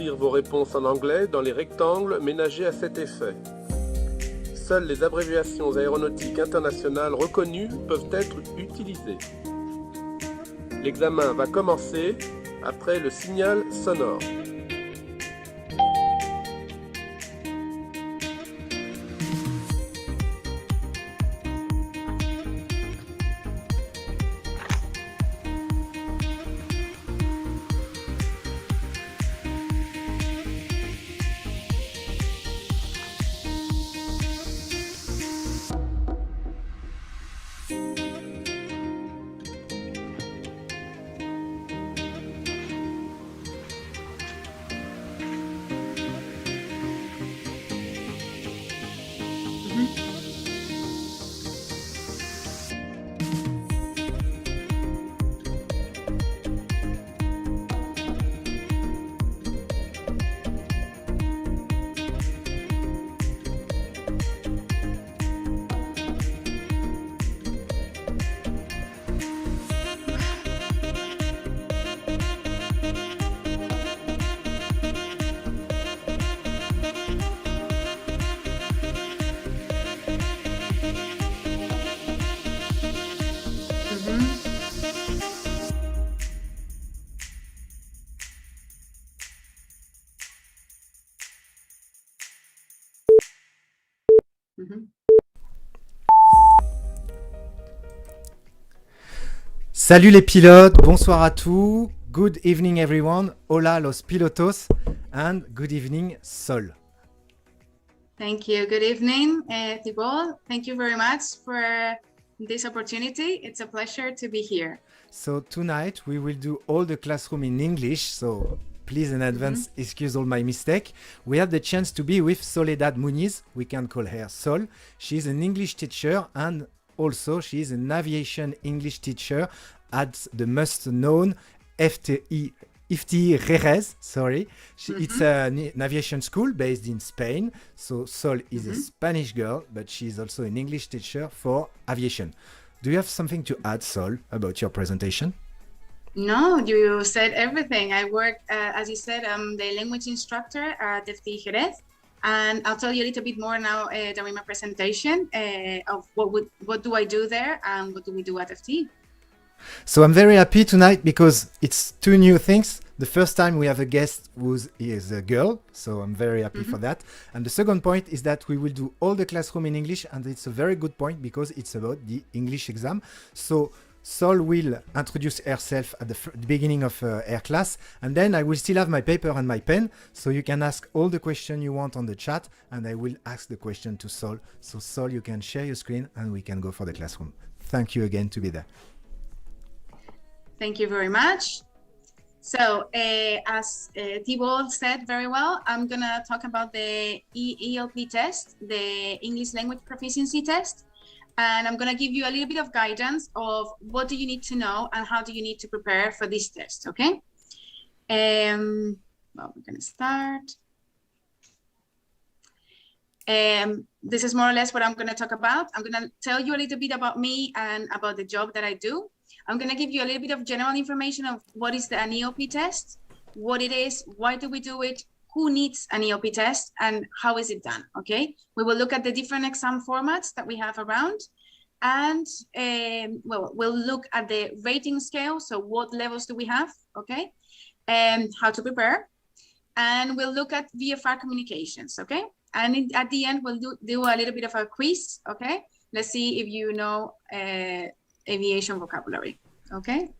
inscrire vos réponses en anglais dans les rectangles ménagés à cet effet. Seules les abréviations aéronautiques internationales reconnues peuvent être utilisées. L'examen va commencer après le signal sonore. Salut les pilotes, bonsoir à tous. Good evening everyone. Hola los pilotos and good evening Sol. Thank you. Good evening, Thibault. Thank you very much for this opportunity. It's a pleasure to be here. So tonight we will do all the classroom in English, so please in advance excuse all my mistake. We have the chance to be with Soledad Muniz. We can call her Sol. She's an English teacher and also she is an aviation English teacher at the most known FTI Jerez, sorry. It's an aviation school based in Spain. So Sol is a Spanish girl, but she is also an English teacher for aviation. Do you have something to add, Sol, about your presentation? No, you said everything. I work, as you said, I'm the language instructor at FTI Jerez. And I'll tell you a little bit more now during my presentation of what do I do there and what do we do at FTI. So I'm very happy tonight because it's two new things. The first time we have a guest who is a girl, so I'm very happy for that. And the second point is that we will do all the classroom in English, and it's a very good point because it's about the English exam. So Sol will introduce herself at the beginning of her class, and then I will still have my paper and my pen, so you can ask all the questions you want on the chat, and I will ask the question to Sol. So Sol, you can share your screen and we can go for the classroom. Thank you again to be there. Thank you very much. So as Thibault said very well, I'm going to talk about the Eop test, the English language proficiency test. And I'm going to give you a little bit of guidance of what do you need to know and how do you need to prepare for this test, okay? Well, we're going to start. This is more or less what I'm going to talk about. I'm going to tell you a little bit about me and about the job that I do. I'm going to give you a little bit of general information of what is an Eop test, what it is, why do we do it, who needs an Eop test, and how is it done, okay? We will look at the different exam formats that we have around, and we'll look at the rating scale, so what levels do we have, okay, and how to prepare, and we'll look at Vfr Communications, okay? And at the end, we'll do a little bit of a quiz, okay? Let's see if you know aviation vocabulary, okay?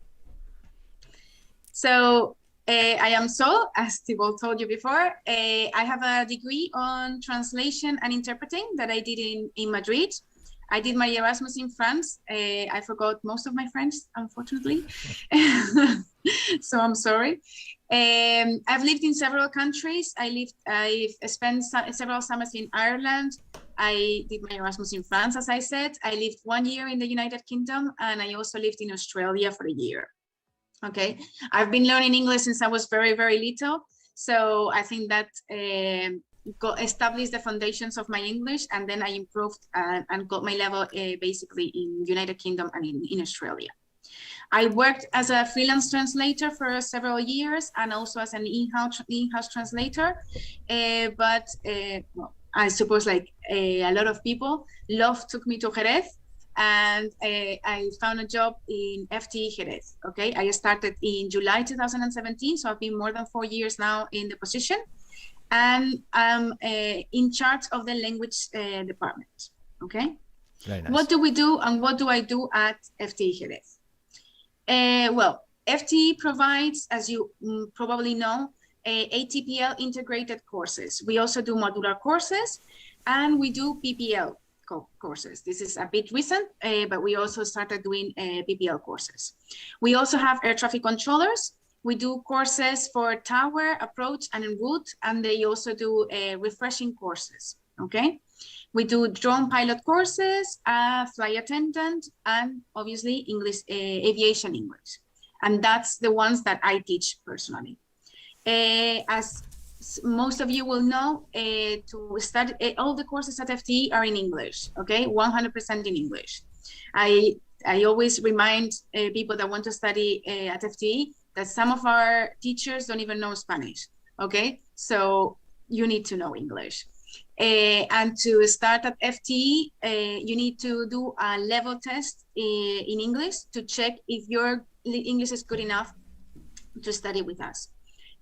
So I am Sol, as Thibault told you before. I have a degree on translation and interpreting that I did in Madrid. I did my Erasmus in France. I forgot most of my French, unfortunately. So I'm sorry. I've lived in several countries. I've spent several summers in Ireland. I did my Erasmus in France, as I said. I lived 1 year in the United Kingdom, and I also lived in Australia for a year. Okay, I've been learning English since I was very, very little. So I think that established the foundations of my English, and then I improved and got my level basically in United Kingdom and in Australia. I worked as a freelance translator for several years and also as an in-house translator. But well, I suppose like a lot of people, love took me to Jerez, and I found a job in FT Jerez. Okay, I started in July 2017, so I've been more than 4 years now in the position, and I'm in charge of the language department. Okay, very nice. What do we do, and what do I do at FT Jerez? Well, FT provides, as you probably know, ATPL integrated courses. We also do modular courses, and we do PPL courses. This is a bit recent, but we also started doing PPL courses. We also have air traffic controllers. We do courses for tower, approach, and en route, and they also do refreshing courses, okay? We do drone pilot courses, flight attendant, and obviously English, aviation English. And that's the ones that I teach personally. As most of you will know, to study, all the courses at FTE are in English, okay? 100% in English. I always remind people that want to study at FTE that some of our teachers don't even know Spanish, okay? So you need to know English. And to start at FTE, you need to do a level test in English to check if your English is good enough to study with us.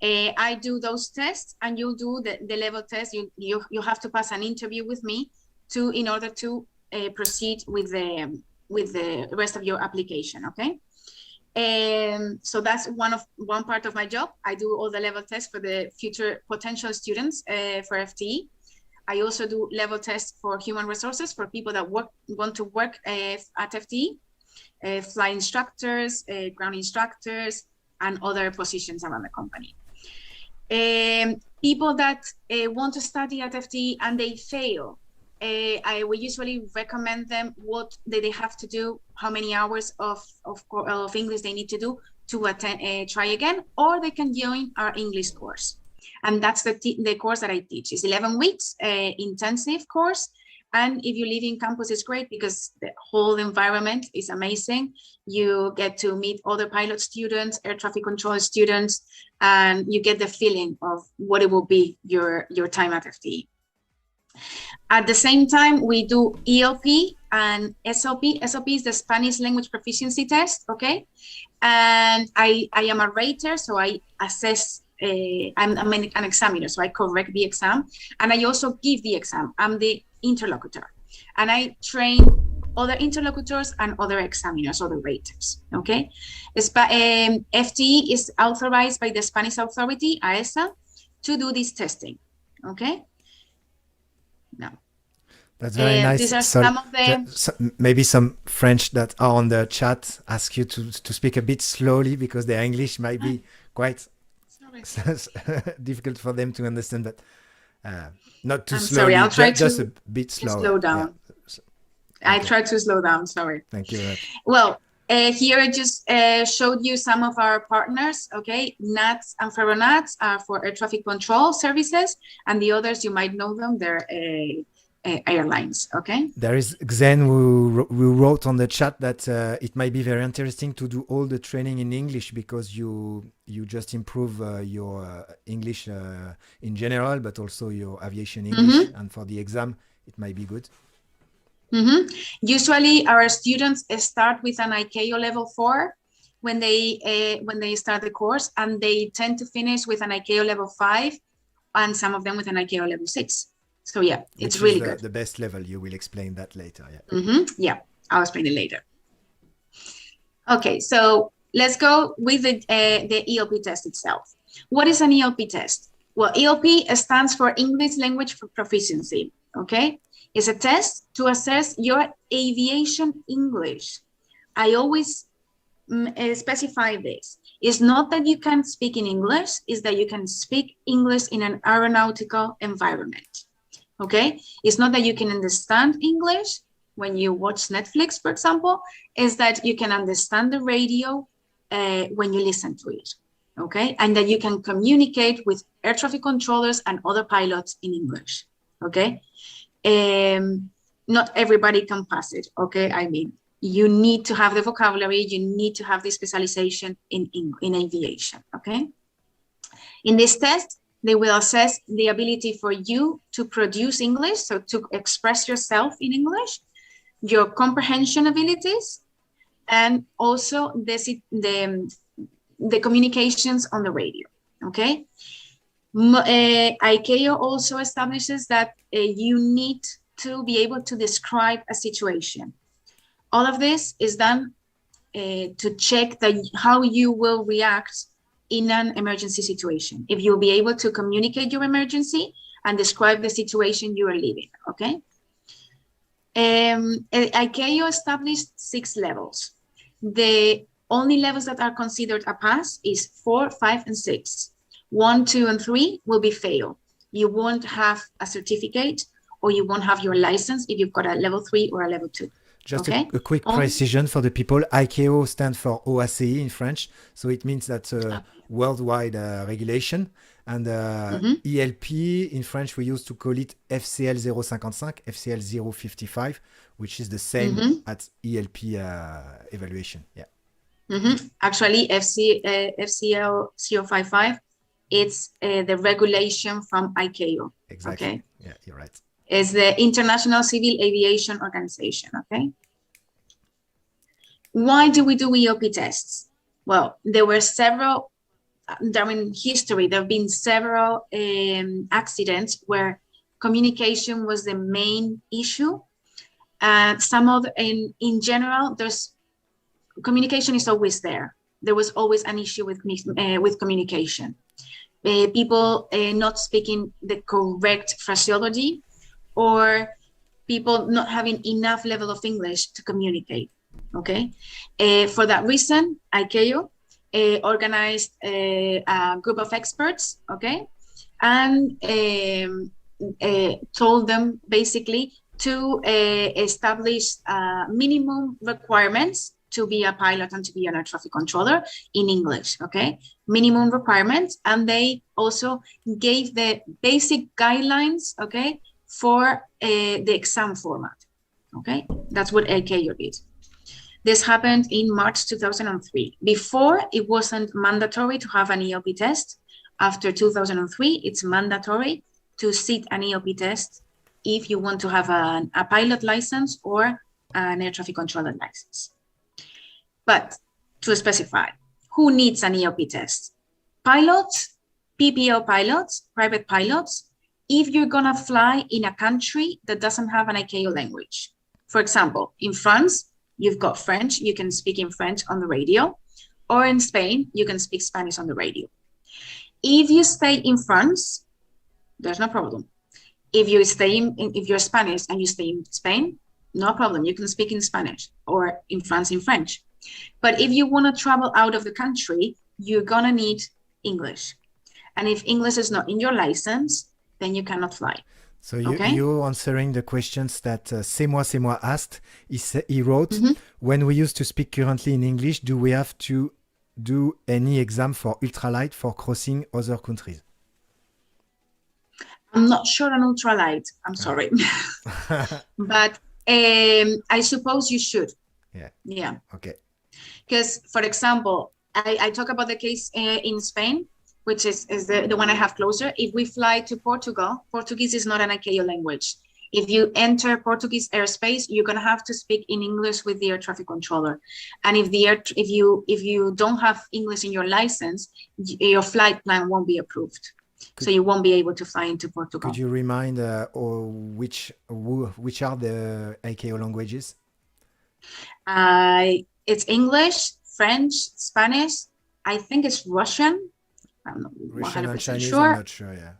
I do those tests, and you'll do the level test. You have to pass an interview with me in order to proceed with the rest of your application. Okay. So that's one part of my job. I do all the level tests for the future potential students for FTE. I also do level tests for human resources for people that want to work at FTE, flight instructors, ground instructors, and other positions around the company. People that want to study at FTE and they fail, I will usually recommend them what they have to do, how many hours of English they need to do to attend, try again, or they can join our English course. And that's the course that I teach. It's 11 weeks, intensive course. And if you live in campus, it's great because the whole environment is amazing. You get to meet other pilot students, air traffic control students, and you get the feeling of what it will be your time at FTE. At the same time, we do EOP and SOP. SOP is the Spanish language proficiency test, okay? And I am a rater, so I assess, I'm an examiner, so I correct the exam, and I also give the exam. I'm the interlocutor, and I train other interlocutors and other examiners, other raters, okay? FTE is authorized by the Spanish authority, AESA, to do this testing, okay? Now, that's very nice. These are some of the... maybe some French that are on the chat ask you to speak a bit slowly because their English might be quite difficult for them to understand, but not too slowly. Sorry, I'll try just a bit slower. Slow down. Yeah. I try to slow down, sorry. Thank you. Well, here I just showed you some of our partners, okay? NATS and Ferronats are for air traffic control services, and the others, you might know them, they're airlines, okay? There is Xen who wrote on the chat that it might be very interesting to do all the training in English because you just improve your English in general, but also your aviation English, and for the exam, it might be good. Usually our students start with an ICAO level 4 when they start the course, and they tend to finish with an ICAO level 5, and some of them with an ICAO level 6. So yeah, it's really good. The best level. You will explain that later. Yeah. Yeah, I'll explain it later. Okay, so let's go with the EOP test itself. What is an EOP test? Well, EOP stands for English Language Proficiency. Okay, it's a test to assess your aviation English. I always specify this. It's not that you can speak in English, it's that you can speak English in an aeronautical environment. Okay, it's not that you can understand English when you watch Netflix, for example, is that you can understand the radio when you listen to it, okay? And that you can communicate with air traffic controllers and other pilots in English, okay? Not everybody can pass it, okay? I mean, you need to have the vocabulary, you need to have the specialization in aviation, okay? In this test, they will assess the ability for you to produce English, so to express yourself in English, your comprehension abilities, and also the communications on the radio, okay? ICAO also establishes that you need to be able to describe a situation. All of this is done to check how you will react in an emergency situation. If you'll be able to communicate your emergency and describe the situation you are living, okay? ICAO established 6 levels. The only levels that are considered a pass is 4, 5, and 6. 1, 2, and 3 will be fail. You won't have a certificate or you won't have your license if you've got a level 3 or a level 2. Just okay? a quick precision for the people. ICAO stands for OACI in French, so it means that's a worldwide regulation. And ELP, in French, we used to call it FCL055, FCL055, which is the same as ELP evaluation. Yeah. Actually, FCL055, it's the regulation from ICAO. Exactly. Okay? Yeah, you're right. Is the International Civil Aviation Organization, okay? Why do we do EOP tests? Well, there were several, during history, there have been several accidents where communication was the main issue. In general, communication is always there. There was always an issue with communication. People not speaking the correct phraseology, or people not having enough level of English to communicate, okay? For that reason, ICAO organized a group of experts, okay? And told them basically to establish minimum requirements to be a pilot and to be an air traffic controller in English, okay? Minimum requirements, and they also gave the basic guidelines, okay, for the exam format, okay? That's what ICAO did. This happened in March 2003. Before, it wasn't mandatory to have an EOP test. After 2003, it's mandatory to sit an EOP test if you want to have a pilot license or an air traffic controller license. But to specify, who needs an EOP test? Pilots, PPO pilots, private pilots, if you're gonna fly in a country that doesn't have an ICAO language. For example, in France, you've got French, you can speak in French on the radio, or in Spain, you can speak Spanish on the radio. If you stay in France, there's no problem. If you're Spanish and you stay in Spain, no problem, you can speak in Spanish, or in France in French. But if you wanna travel out of the country, you're gonna need English. And if English is not in your license, then you cannot fly. So you're answering the questions that C'est moi asked. He wrote, when we used to speak currently in English, do we have to do any exam for ultralight for crossing other countries? I'm not sure on ultralight, I'm sorry. But I suppose you should. Yeah. Okay. Because, for example, I talk about the case in Spain, which is the one I have closer. If we fly to Portugal, Portuguese is not an ICAO language. If you enter Portuguese airspace, you're gonna have to speak in English with the air traffic controller. And if you don't have English in your license, your flight plan won't be approved. So you won't be able to fly into Portugal. Could you remind which are the ICAO languages? It's English, French, Spanish. I think it's Russian. I'm not 100% sure. I'm not sure, yeah.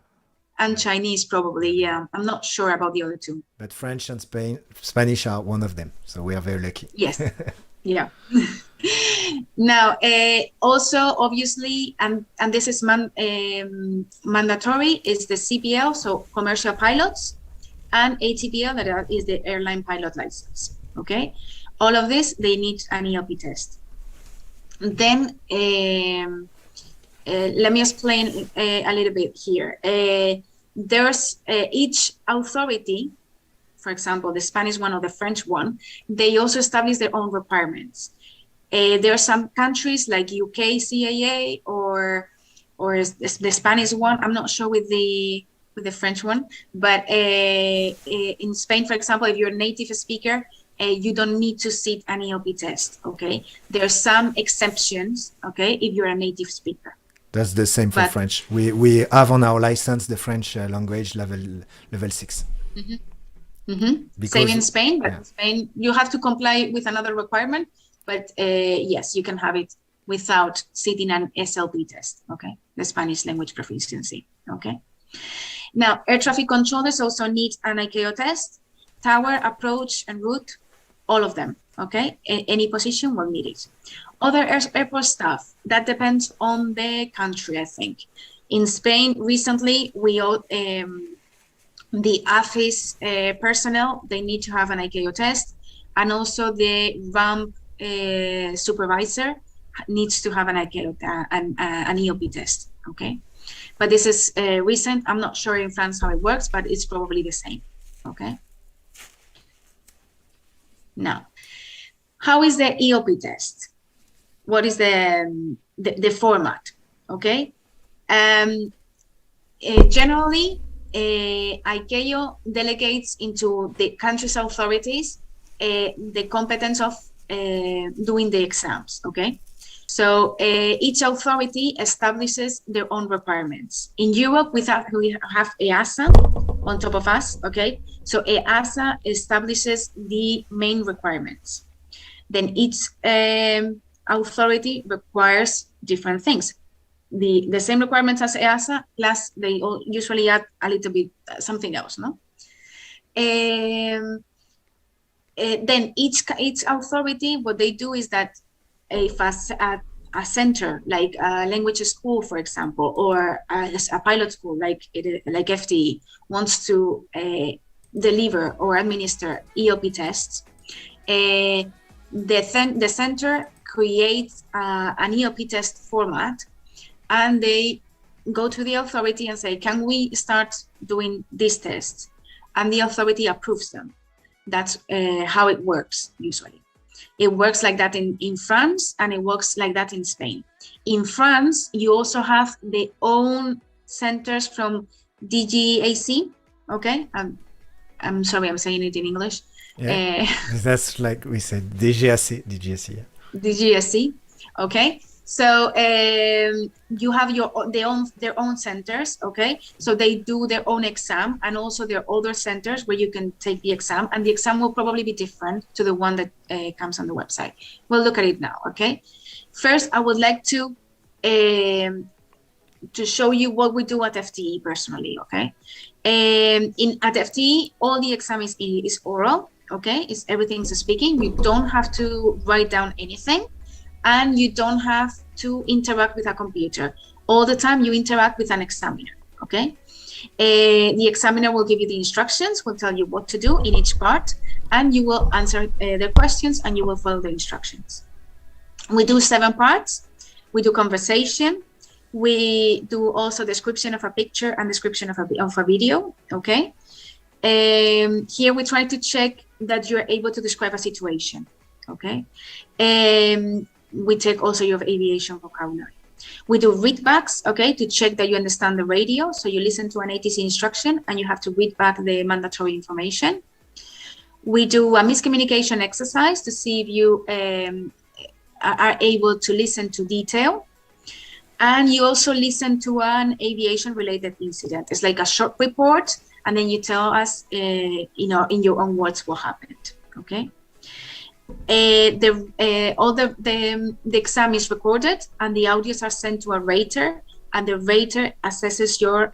And Chinese probably, yeah. I'm not sure about the other two. But French and Spanish are one of them. So we are very lucky. Yes, yeah. Now, also, obviously, and this is mandatory, is the CPL, so commercial pilots, and ATPL, that is the airline pilot license, okay? All of this, they need an EOP test. Then, let me explain a little bit here. There's each authority for example, the Spanish one or the French one, they also establish their own requirements. There are some countries like UK CAA or the Spanish one. I'm not sure with the French one, but in Spain, for example, if you're a native speaker, you don't need to sit an EOP test. Okay, there are some exceptions. Okay, if you're a native speaker. That's the same for French. We have on our license the French language level 6. Mm-hmm. Mm-hmm. Same in Spain, but in Spain you have to comply with another requirement. But yes, you can have it without sitting an SLP test. Okay, the Spanish language proficiency. Okay. Now, air traffic controllers also need an ICAO test. Tower, approach, and route, all of them. Okay, any position will need it. Other airport staff, that depends on the country, I think. In Spain, recently, we all, the office personnel, they need to have an ICAO test, and also the ramp supervisor needs to have an ICAO, an EOP test, okay? But this is recent. I'm not sure in France how it works, but it's probably the same, okay? Now, how is the EOP test? What is the format, okay? Generally, ICAO delegates into the country's authorities the competence of doing the exams, okay? So each authority establishes their own requirements. In Europe, we have EASA on top of us, okay? So EASA establishes the main requirements. Then each authority requires different things. The same requirements as EASA, plus they all usually add a little bit something else, no? Then each authority, what they do is that if a center like a language school, for example, or a pilot school like FTE wants to deliver or administer EOP tests, the center creates an EOP test format, and they go to the authority and say, can we start doing these tests? And the authority approves them. That's how it works usually. It works like that in France, and it works like that in Spain. In France, you also have their own centers from DGAC, okay? I'm sorry, I'm saying it in English. Yeah, that's like we said, DGAC, yeah. DGAC, okay? So you have their own centers, okay? So they do their own exam, and also there are other centers where you can take the exam, and the exam will probably be different to the one that comes on the website. We'll look at it now, okay? First, I would like to show you what we do at FTE personally, okay? At FTE, all the exam is oral, okay? Everything's speaking. You don't have to write down anything. And you don't have to interact with a computer. All the time you interact with an examiner, okay? The examiner will give you the instructions, will tell you what to do in each part, and you will answer their questions, and you will follow the instructions. We do 7 parts. We do conversation. We do also description of a picture and description of a video, okay? Here we try to check that you're able to describe a situation, okay? We take also your aviation vocabulary. We do readbacks, okay, to check that you understand the radio. So you listen to an ATC instruction and you have to read back the mandatory information. We do a miscommunication exercise to see if you are able to listen to detail. And you also listen to an aviation-related incident. It's like a short report, and then you tell us, in your own words, what happened, okay? All the exam is recorded, and the audios are sent to a rater, and the rater assesses your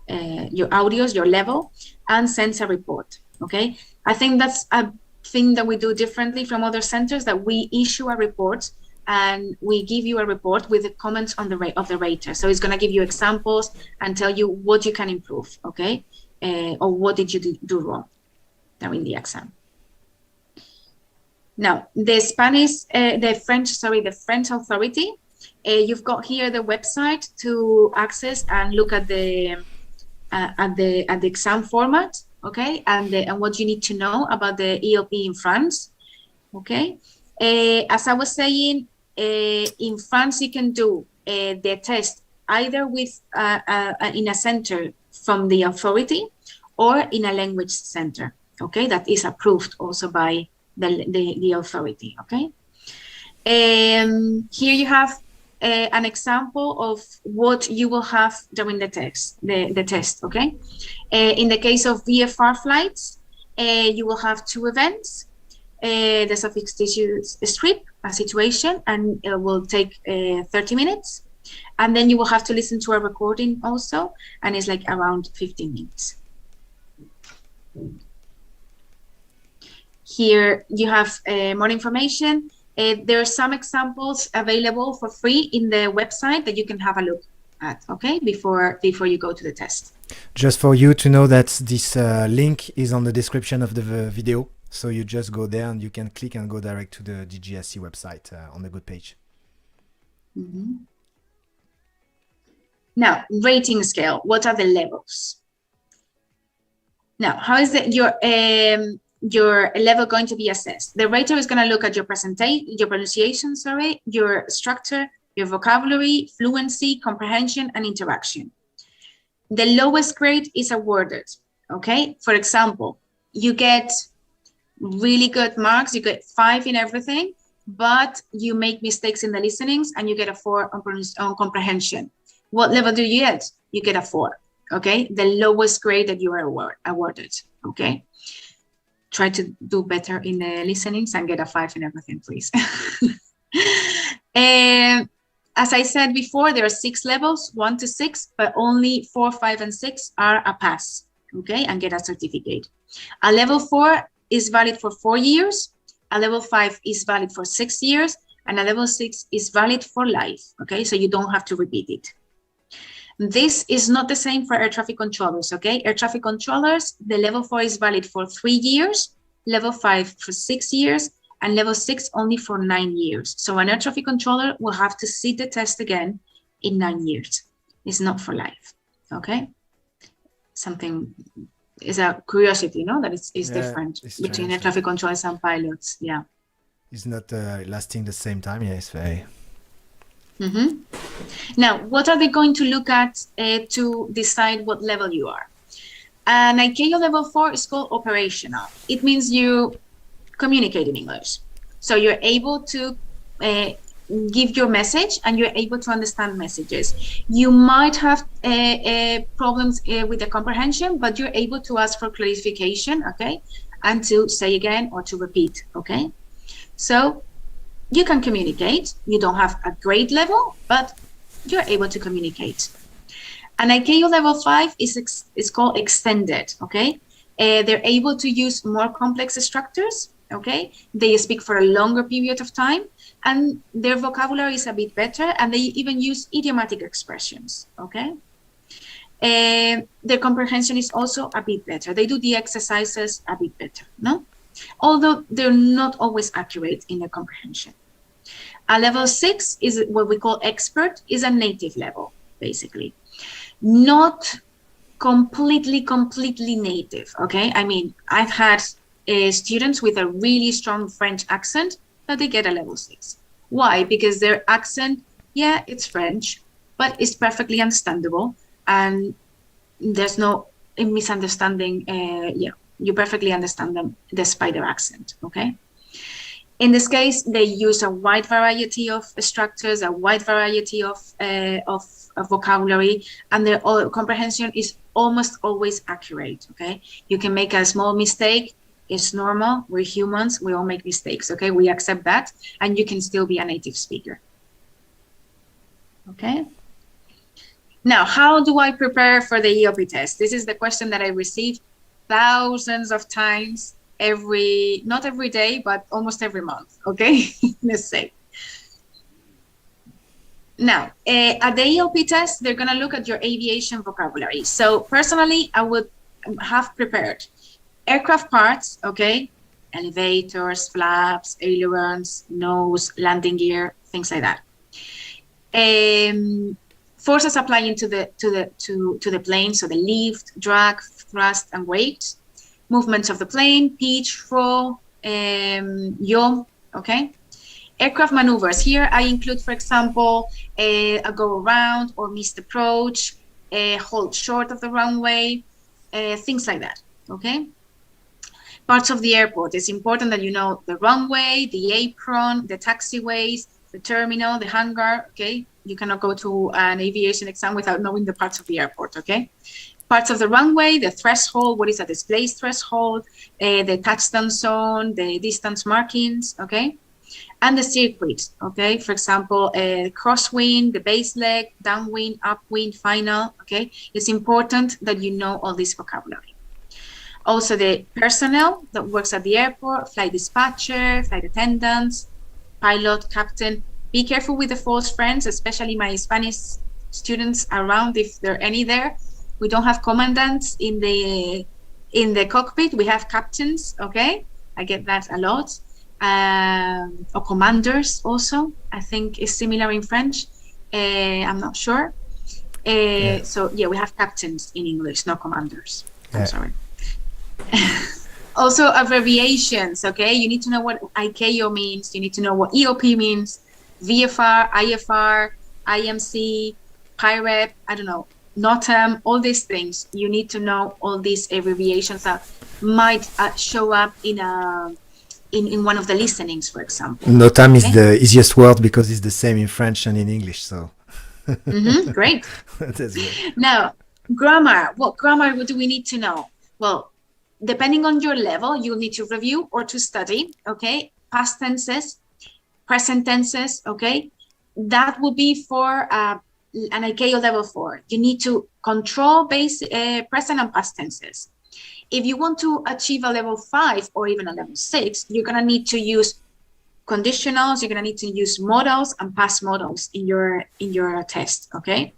audios, your level, and sends a report. Okay, I think that's a thing that we do differently from other centers, that we issue a report and we give you a report with the comments on of the rater. So it's going to give you examples and tell you what you can improve, okay, or what did you do wrong during the exam. Now, the French authority, you've got here the website to access and look at the exam format, okay, and what you need to know about the EOP in France, okay. As I was saying, in France you can do the test either with in a center from the authority or in a language center, okay, that is approved also by the authority, okay. Here you have an example of what you will have during the test, okay. In the case of VFR flights, you will have 2 events. The fictitious script, a situation, and it will take 30 minutes. And then you will have to listen to a recording also, and it's like around 15 minutes. Here you have more information. There are some examples available for free in the website that you can have a look at, okay, before you go to the test. Just for you to know that this link is on the description of the video. So you just go there and you can click and go direct to the DGSC website on the good page. Mm-hmm. Now, rating scale, what are the levels? Now, how is your level going to be assessed? The rater is going to look at your pronunciation, your structure, your vocabulary, fluency, comprehension, and interaction. The lowest grade is awarded, okay? For example, you get really good marks, you get 5 in everything, but you make mistakes in the listenings and you get a 4 on comprehension. What level do you get? You get a 4, okay? The lowest grade that you are awarded, okay? Try to do better in the listenings and get a 5 in everything, please. And as I said before, there are 6 levels, 1 to 6, but only 4, 5, and 6 are a pass, okay, and get a certificate. A level 4 is valid for 4 years, a level 5 is valid for 6 years, and a level 6 is valid for life, okay, so you don't have to repeat it. This is not the same for air traffic controllers, okay? Air traffic controllers, the level 4 is valid for 3 years, level 5 for 6 years, and level 6 only for 9 years. So an air traffic controller will have to sit the test again in 9 years. It's not for life, okay? Something is a curiosity, no? That it's different between air traffic controllers and pilots, yeah. It's not lasting the same time, yeah, it's very... Mm-hmm. Now, what are they going to look at to decide what level you are? An ICAO level 4 is called operational. It means you communicate in English. So you're able to give your message and you're able to understand messages. You might have problems with the comprehension, but you're able to ask for clarification, okay? And to say again or to repeat, okay? So you can communicate. You don't have a grade level, but you're able to communicate. An ICAO level 5 is called extended, okay? They're able to use more complex structures, okay? They speak for a longer period of time, and their vocabulary is a bit better, and they even use idiomatic expressions, okay? Their comprehension is also a bit better. They do the exercises a bit better, no? Although they're not always accurate in their comprehension. A level 6 is what we call expert, is a native level, basically. Not completely native, okay? I mean, I've had students with a really strong French accent, but they get a level 6. Why? Because their accent, yeah, it's French, but it's perfectly understandable, and there's no misunderstanding. Yeah, you perfectly understand them despite their accent, okay? In this case, they use a wide variety of structures, a wide variety of vocabulary, and their comprehension is almost always accurate, okay? You can make a small mistake. It's normal. We're humans. We all make mistakes, okay? We accept that, and you can still be a native speaker, okay? Now, how do I prepare for the EOP test? This is the question that I received thousands of times, not every day, but almost every month, okay? Let's say. Now, at the EOP test, they're gonna look at your aviation vocabulary. So personally, I would have prepared aircraft parts, okay? Elevators, flaps, ailerons, nose, landing gear, things like that. Forces applying to the plane, so the lift, drag, thrust, and weight. movements of the plane, pitch, roll, yaw, okay? Aircraft maneuvers. Here I include, for example, a go around or missed approach, hold short of the runway, things like that, okay? Parts of the airport. It's important that you know the runway, the apron, the taxiways, the terminal, the hangar, okay? You cannot go to an aviation exam without knowing the parts of the airport, okay? Parts of the runway, the threshold, what is a display threshold, the touchdown zone, the distance markings, okay? And the circuit, okay? For example, crosswind, the base leg, downwind, upwind, final, okay? It's important that you know all this vocabulary. Also the personnel that works at the airport, flight dispatcher, flight attendants, pilot, captain. Be careful with the false friends, especially my Spanish students around, if there are any there. We don't have commandants in the cockpit. We have captains, okay? I get that a lot. Or commanders also, I think is similar in French. I'm not sure. So yeah, we have captains in English, not commanders. I'm sorry. Also abbreviations, okay? You need to know what ICAO means. You need to know what EOP means, VFR, IFR, IMC, PIREP, I don't know, NOTAM, all these things. You need to know all these abbreviations that might show up in one of the listenings, for example. NOTAM is the easiest word because it's the same in French and in English, so. Great. That's good. Now, grammar. What grammar do we need to know? Well, depending on your level, you'll need to review or to study, okay? Past tenses, present tenses, okay? That will be for an ICAO level 4. You need to control present and past tenses. If you want to achieve a level 5 or even a level 6, you're gonna need to use conditionals, you're gonna need to use modals and past modals in your test, okay?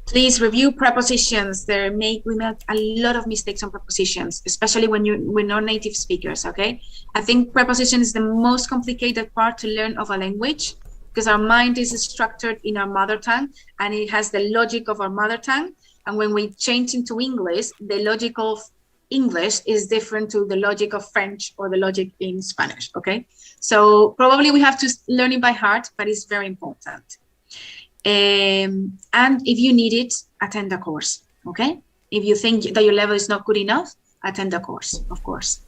Please review prepositions. We make a lot of mistakes on prepositions, especially when we're not native speakers, okay? I think preposition is the most complicated part to learn of a language because our mind is structured in our mother tongue and it has the logic of our mother tongue. And when we change into English, the logic of English is different to the logic of French or the logic in Spanish, okay? So probably we have to learn it by heart, but it's very important. And if you need it, attend a course, okay? If you think that your level is not good enough, attend a course, of course.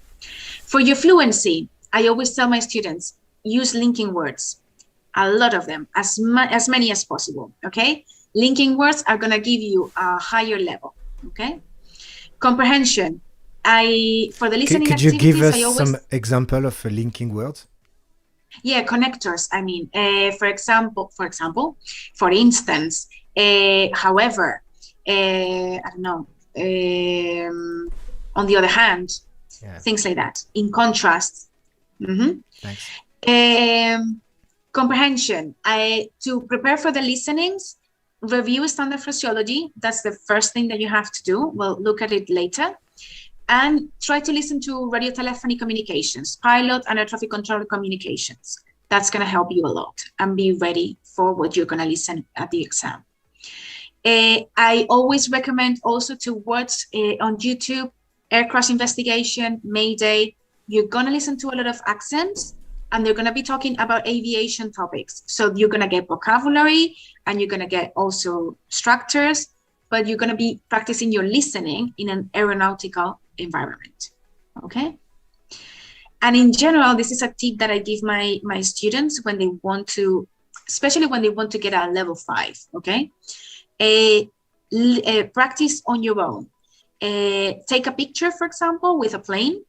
For your fluency, I always tell my students, use linking words, a lot of them, as many as possible, okay? Linking words are gonna give you a higher level, okay? Comprehension, for the listening could you activities, give us some example of linking words? Yeah, connectors. I mean, for instance, however, I don't know, on the other hand, things like that. In contrast. Thanks. Comprehension. To prepare for the listenings, review standard phraseology. That's the first thing that you have to do. We'll look at it later. And try to listen to radio telephony communications, pilot and air traffic control communications. That's going to help you a lot and be ready for what you're going to listen at the exam. I always recommend also to watch on YouTube, Air Crash Investigation, Mayday. You're going to listen to a lot of accents and they're going to be talking about aviation topics. So you're going to get vocabulary and you're going to get also structures, but you're going to be practicing your listening in an aeronautical environment, okay? And in general, this is a tip that I give my students when they want to, especially when they want to get a level 5, okay? Practice on your own. Take a picture, for example, with a plane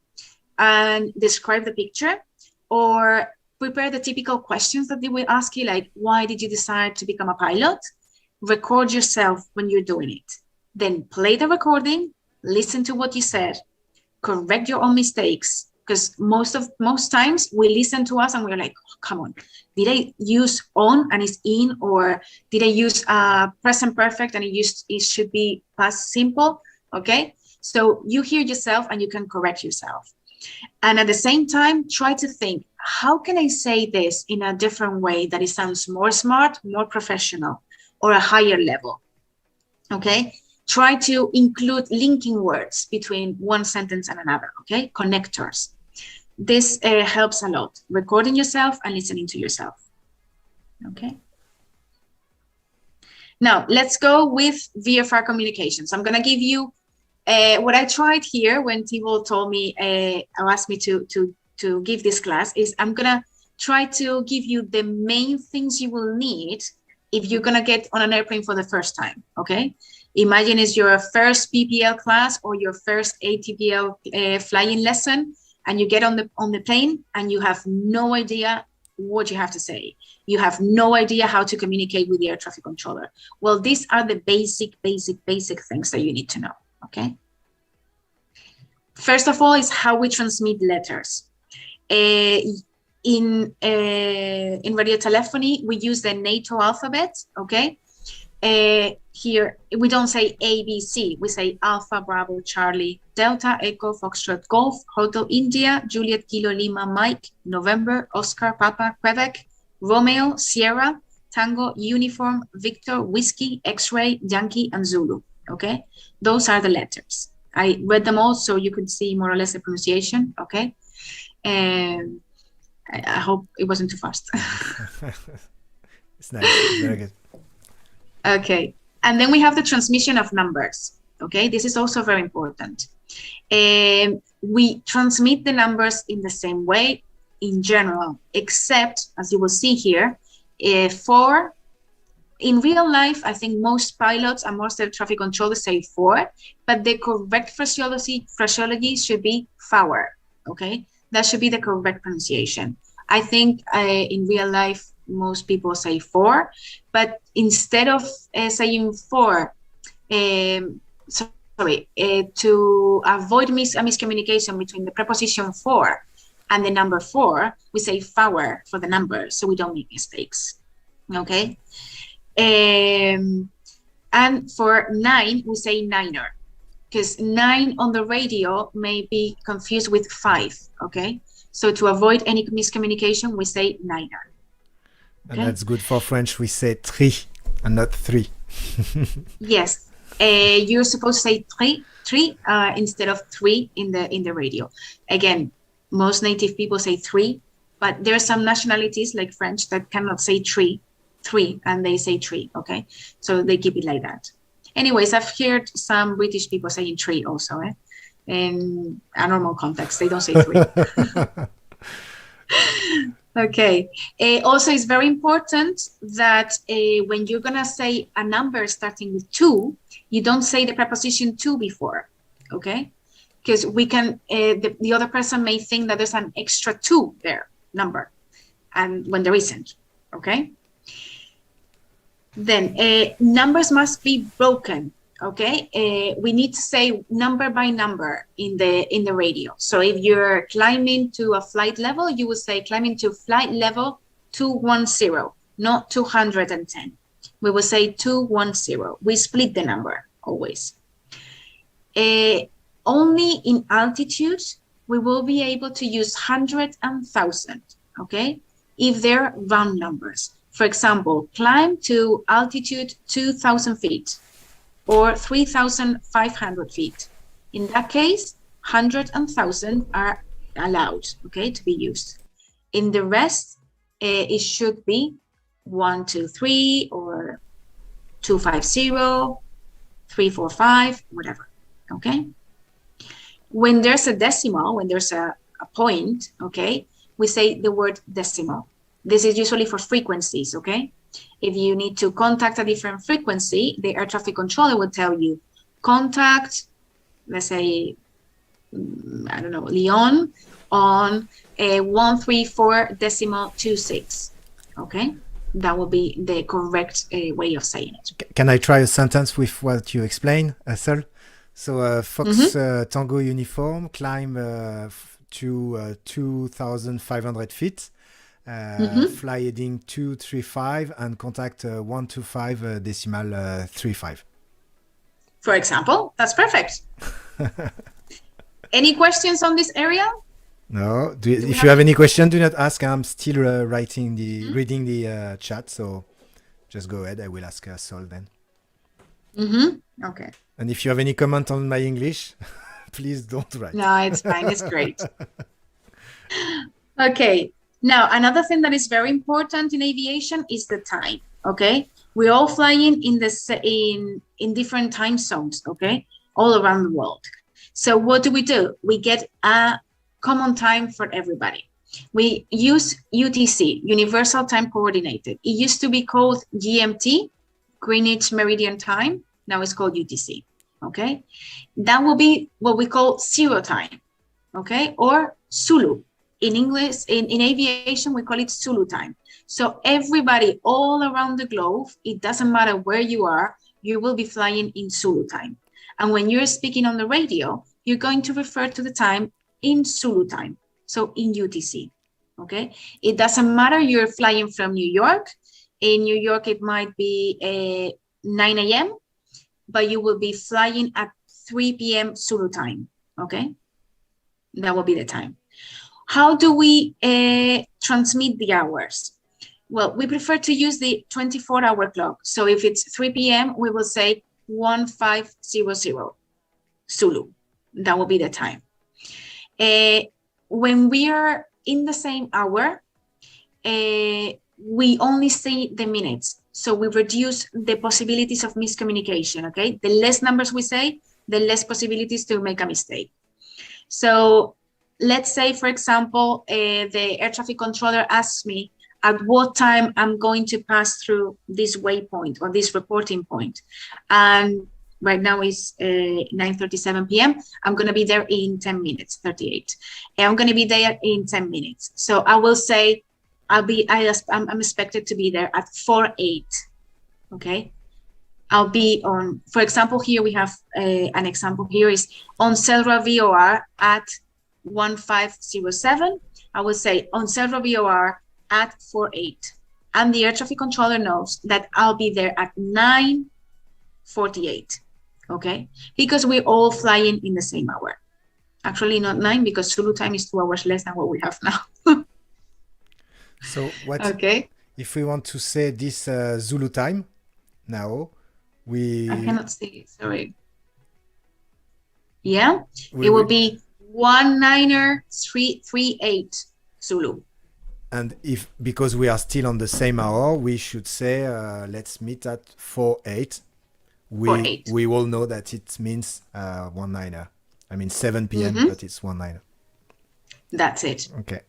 and describe the picture, or prepare the typical questions that they will ask you, like, why did you decide to become a pilot? Record yourself when you're doing it. Then play the recording, listen to what you said, correct your own mistakes, because most times we listen to us and we're like, oh, come on, did I use on and it's in, or did I use present perfect and it should be past simple, okay? So you hear yourself and you can correct yourself. And at the same time, try to think, how can I say this in a different way that it sounds more smart, more professional, or a higher level, okay? try to include linking words between one sentence and another, okay? Connectors. This helps a lot, recording yourself and listening to yourself, okay? Now, let's go with Vfr Communications. I'm gonna give you what I tried here when Thibault told me, asked me to give this class, is I'm gonna try to give you the main things you will need if you're gonna get on an airplane for the first time, okay? Imagine it's your first PPL class or your first ATPL flying lesson, and you get on the plane and you have no idea what you have to say. You have no idea how to communicate with the air traffic controller. Well, these are the basic things that you need to know, okay? First of all is how we transmit letters. In radio telephony, we use the NATO alphabet, okay? Here, we don't say A, B, C. We say Alpha, Bravo, Charlie, Delta, Echo, Foxtrot, Golf, Hotel, India, Juliet, Kilo, Lima, Mike, November, Oscar, Papa, Quebec, Romeo, Sierra, Tango, Uniform, Victor, Whiskey, X-Ray, Yankee, and Zulu, okay? Those are the letters. I read them all so you could see more or less the pronunciation, okay? And I hope it wasn't too fast. It's nice, very good. Okay, and then we have the transmission of numbers. Okay, this is also very important. We transmit the numbers in the same way in general, except, as you will see here, for in real life, I think most pilots and most air traffic controllers say for, but the correct phraseology should be four. Okay, that should be the correct pronunciation. I think in real life, most people say for, but instead of saying for, to avoid a miscommunication between the preposition for and the number four, we say four for the number, so we don't make mistakes, okay? And for nine, we say niner, because 9 on the radio may be confused with 5, okay? So to avoid any miscommunication, we say niner. Okay? And that's good for French, we say tri and not 3. Yes, you're supposed to say three instead of 3 in the radio. Again, most native people say 3, but there are some nationalities like French that cannot say three, and they say 3, okay? So they keep it like that. Anyways, I've heard some British people saying 3 also, in a normal context, they don't say 3. Okay. Also, it's very important that when you're gonna say a number starting with 2, you don't say the preposition to before, okay? Because we can, the other person may think that there's an extra 2 there, number, and when there isn't, okay? Then numbers must be broken, okay? We need to say number by number in the radio. So if you're climbing to a flight level, you would say climbing to flight level 210, not 210. We will say 210. We split the number always. Only in altitude, we will be able to use 100 and 1,000, okay? If they're round numbers. For example, climb to altitude 2,000 feet or 3,500 feet. In that case, 100 and 1,000 are allowed, okay, to be used. In the rest, it should be 123 or 250, 345, whatever, okay? When there's a decimal, when there's a point, okay, we say the word decimal. This is usually for frequencies, okay? If you need to contact a different frequency, the air traffic controller will tell you, contact, let's say, I don't know, Lyon on 134.26, okay? That will be the correct way of saying it. Can I try a sentence with what you explained, Sol? So, Fox Tango Uniform, climb to 2,500 feet. Fly heading 235 and contact 125.35. For example, that's perfect. Any questions on this area? No. If you have any question, do not ask. I'm still reading the chat, so just go ahead. I will ask Sol then. Okay. And if you have any comment on my English, please don't write. No, it's fine. It's great. Okay. Now, another thing that is very important in aviation is the time. Okay. We're all flying in different time zones. Okay. All around the world. So what do? We get a common time for everybody. We use UTC, Universal Time Coordinated. It used to be called GMT, Greenwich Meridian Time. Now it's called UTC. Okay. That will be what we call zero time. Okay. Or Zulu. In English, in aviation, we call it Zulu time. So everybody all around the globe, it doesn't matter where you are, you will be flying in Zulu time. And when you're speaking on the radio, you're going to refer to the time in Zulu time. So in UTC, okay? It doesn't matter you're flying from New York. In New York, it might be 9 a.m., but you will be flying at 3 p.m. Zulu time, okay? That will be the time. How do we transmit the hours? Well, we prefer to use the 24-hour clock. So if it's 3 p.m., we will say 1500 Zulu. That will be the time. When we are in the same hour, we only say the minutes. So we reduce the possibilities of miscommunication, okay? The less numbers we say, the less possibilities to make a mistake. So let's say, for example, the air traffic controller asks me at what time I'm going to pass through this waypoint or this reporting point. And right now is 9:37 p.m. I'm going to be there in 10 minutes, 38. And I'm going to be there in 10 minutes. So I will say, I'm expected to be there at 4:08. Okay. I'll be on, for example, here we have an example here is on Selra VOR at 1507. I will say on Selra VOR at 4:08. And the air traffic controller knows that I'll be there at 9:48. Okay, because we're all flying in the same hour. Actually, not 9, because Zulu time is 2 hours less than what we have now. So what? Okay. If we want to say this Zulu time now, I cannot see it. Sorry. Yeah, it will be 19:338 Zulu. And because we are still on the same hour, we should say let's meet at 4:08. We all know that it means 19. I mean 7 p.m., but it's 19. That's it. Okay.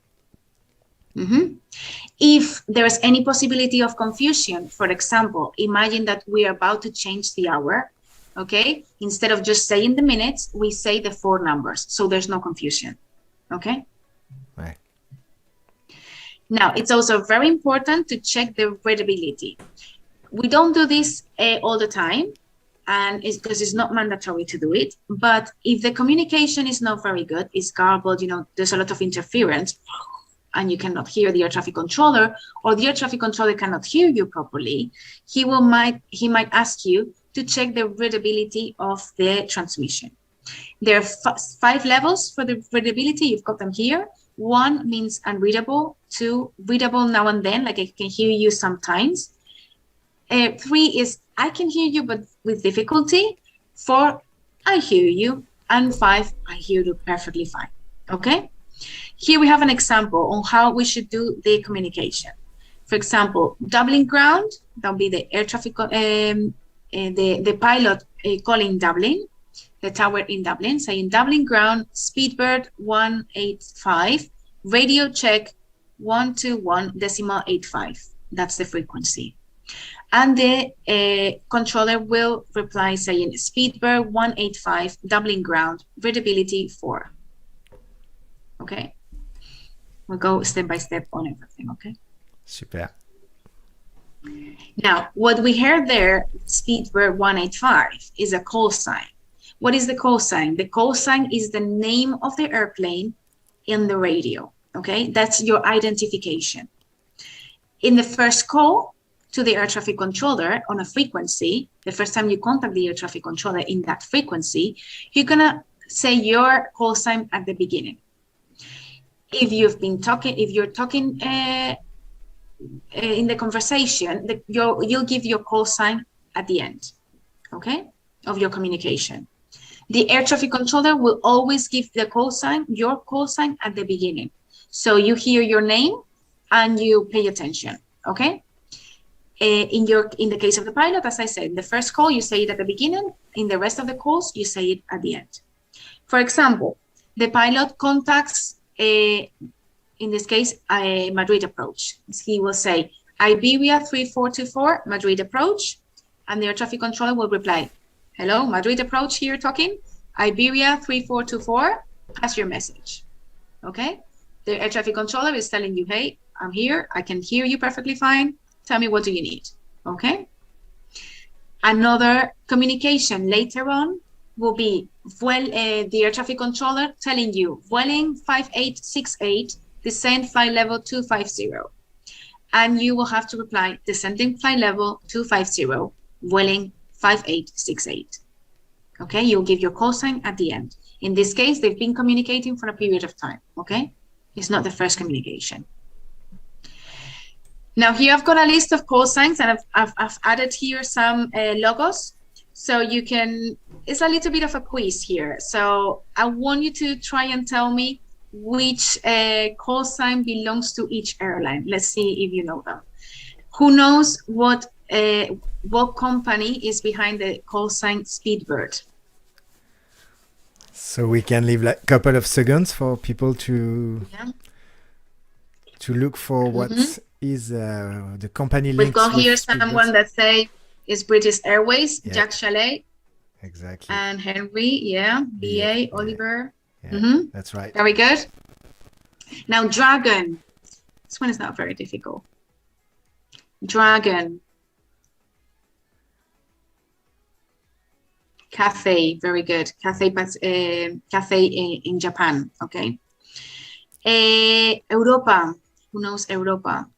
If there is any possibility of confusion, for example, imagine that we are about to change the hour. Okay, instead of just saying the minutes, we say the 4 numbers, so there's no confusion. Okay. Right. Now, it's also very important to check the readability. We don't do this all the time, and it's because it's not mandatory to do it. But if the communication is not very good, it's garbled, there's a lot of interference, and you cannot hear the air traffic controller, or the air traffic controller cannot hear you properly, he might ask you to check the readability of the transmission. There are 5 levels for the readability. You've got them here. 1 means unreadable. 2, readable now and then, like I can hear you sometimes. 3 is I can hear you, but with difficulty. 4, I hear you. And 5, I hear you perfectly fine. Okay? Here we have an example on how we should do the communication. For example, Dublin ground, that'll be the air traffic, the pilot calling Dublin, the tower in Dublin, saying Dublin ground, Speedbird 185, radio check 121.85. That's the frequency. And the controller will reply saying Speedbird 185, Dublin ground, readability 4. Okay. We'll go step by step on everything, okay? Super. Now, what we heard there, Speedbird 185, is a call sign. What is the call sign? The call sign is the name of the airplane in the radio, okay? That's your identification. In the first call to the air traffic controller on a frequency, the first time you contact the air traffic controller in that frequency, you're gonna say your call sign at the beginning. If you're talking in the conversation, you'll give your call sign at the end, okay? of your communication. The air traffic controller will always give the call sign, your call sign at the beginning. So you hear your name and you pay attention, okay? In the case of the pilot, as I said, in the first call, you say it at the beginning. In the rest of the calls, you say it at the end. For example, the pilot contacts, in this case, a Madrid approach. He will say, Iberia 3424, Madrid approach, and the air traffic controller will reply, hello, Madrid approach here talking, Iberia 3424, pass your message, okay? The air traffic controller is telling you, hey, I'm here, I can hear you perfectly fine, tell me what do you need, okay? Another communication later on will be the air traffic controller telling you, Vueling 5868, descend flight level 250. And you will have to reply, descending flight level 250, Vueling 5868. Okay, you'll give your call sign at the end. In this case, they've been communicating for a period of time, okay? It's not the first communication. Now here I've got a list of call signs, and I've added here some logos. So you can, it's a little bit of a quiz here. So I want you to try and tell me which call sign belongs to each airline. Let's see if you know them. Who knows what company is behind the call sign Speedbird? So we can leave like a couple of seconds for people to look for what is the company. We've got here someone that say is British Airways, Jack Chalet. Exactly. And Henry, BA, Oliver. That's right. Very good. Now Dragon. This one is not very difficult. Dragon. Cathay, very good. Cathay, Cathay in Japan, okay. Europa, who knows Europa?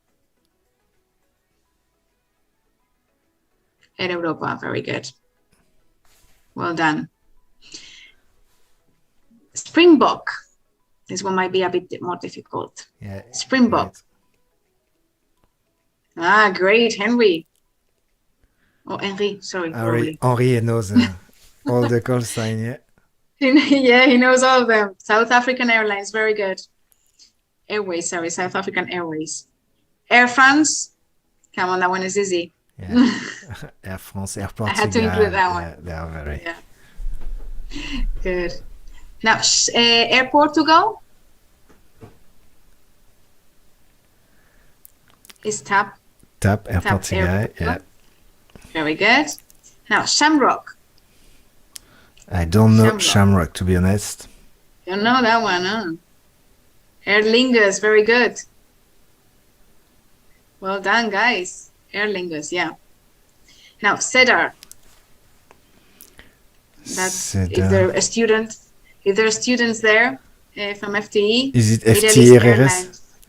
Air Europa, very good. Well done. Springbok. This one might be a bit more difficult. Yeah. Springbok. Right. Ah, great, Henry. Oh, Henry, sorry. Henry knows all the call sign, Yeah, he knows all of them. South African Airlines, very good. Airways, sorry, South African Airways. Air France. Come on, that one is easy. Yeah. Air France, Air Portugal. I had to include that one. Yeah, they are very. Yeah. Good. Now, Air Portugal is TAP. TAP, Air Portugal, yeah. Very good. Now, Shamrock. I don't know Shamrock, to be honest. Don't know that one, huh? Aer Lingus, very good. Well done, guys. Aer Lingus, yeah. Now, Cedar. That's Cedar. if there are students there from FTE. Is it FTE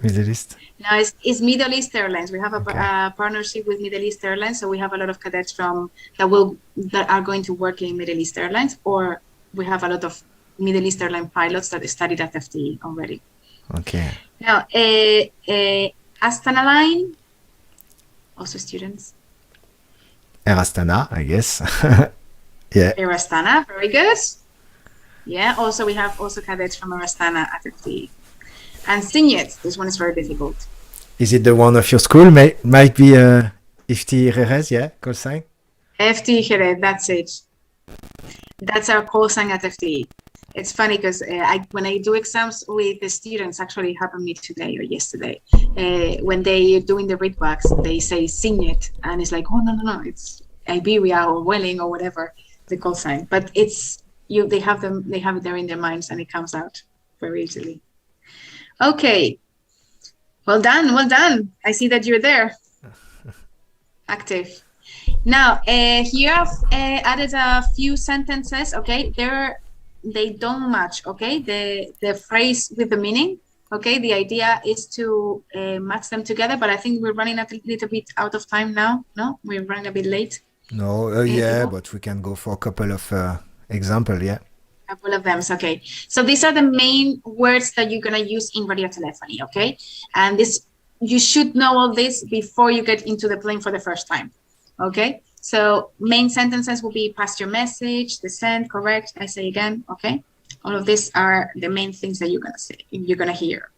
Middle East? No, it's Middle East Airlines. We have a partnership with Middle East Airlines, so we have a lot of cadets that are going to work in Middle East Airlines, or we have a lot of Middle East airline pilots that studied at FTE already. Okay. Now, Astana Line, also students. Air Astana, I guess. Yeah. Air Astana, very good. Yeah, also we have cadets from Air Astana at FTE. And Signet, this one is very difficult. Is it the one of your school? Might be FTE Jerez, yeah, call sign? FTE Jerez, that's it. That's our call sign at FTE. It's funny because when I do exams with the students, actually it happened to me today or yesterday, when they are doing the readbacks, they say Signet, and it's like, oh, no, it's Iberia or Vueling or whatever, the call sign. But it's, they have it there in their minds, and it comes out very easily. Okay, well done. I see that you're there, active. Now, here I've added a few sentences, okay? They don't match, okay? The phrase with the meaning, okay? The idea is to match them together, but I think we're running a little bit out of time now, no? We're running a bit late. No, yeah, but we can go for a couple of examples, yeah. Couple of them, okay. So these are the main words that you're gonna use in radio telephony, okay? And you should know all this before you get into the plane for the first time, okay? So main sentences will be pass your message, descend, correct, I say again, okay? All of these are the main things that you're gonna say, you're gonna hear.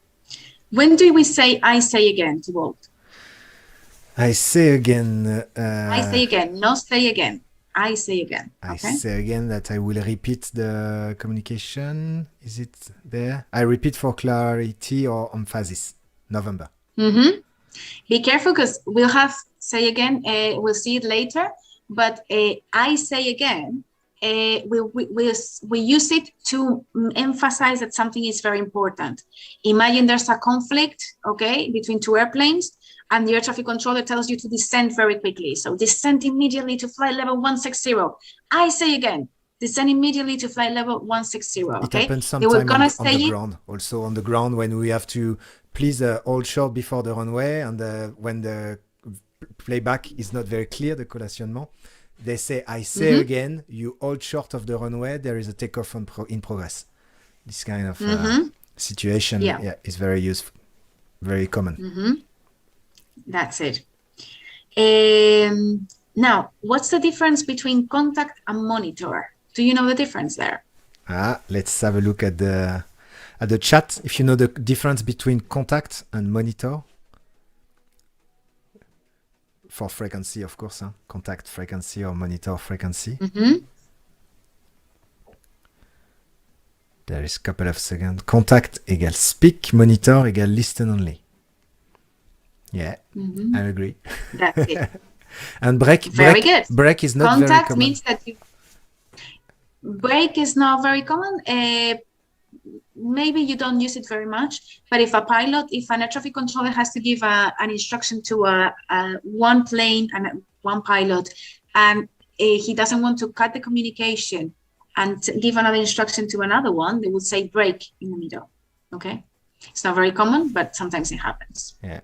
When do we say I say again to Walt? I say again. I say again, no say again. I say again. I Okay. say again that I will repeat the communication. Is it there? I repeat for clarity or emphasis. November. Mm-hmm. Be careful because we'll have say again. We'll see it later. But I say again. We use it to emphasize that something is very important. Imagine there's a conflict, okay, between two airplanes, and the air traffic controller tells you to descend very quickly. So descend immediately to flight level 160. I say again, descend immediately to flight level 160. Okay. It happens sometimes on the ground. Also on the ground when we have to please hold short before the runway, and when the playback is not very clear, the collationnement, they say I say again, you hold short of the runway, there is a takeoff in progress. This kind of situation is very useful, very common. That's it. Now, what's the difference between contact and monitor? Do you know the difference there? Let's have a look at the chat. If you know the difference between contact and monitor. For frequency, of course, contact frequency or monitor frequency. There is a couple of seconds. Contact égale speak, monitor égale listen only. Yeah, I agree. That's it. And break is not contact very common. Contact means that break is not very common. Maybe you don't use it very much, but if an air traffic controller has to give an instruction to one plane and one pilot, and he doesn't want to cut the communication and give another instruction to another one, they would say break in the middle. Okay, it's not very common, but sometimes it happens. Yeah.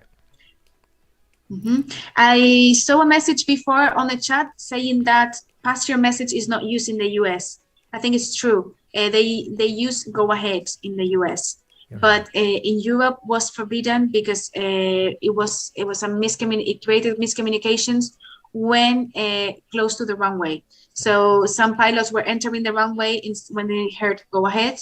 I saw a message before on the chat saying that pass your message is not used in the US. I think it's true. They use go ahead in the US, but in Europe was forbidden because it was it created miscommunications when close to the runway. So some pilots were entering the runway when they heard go ahead.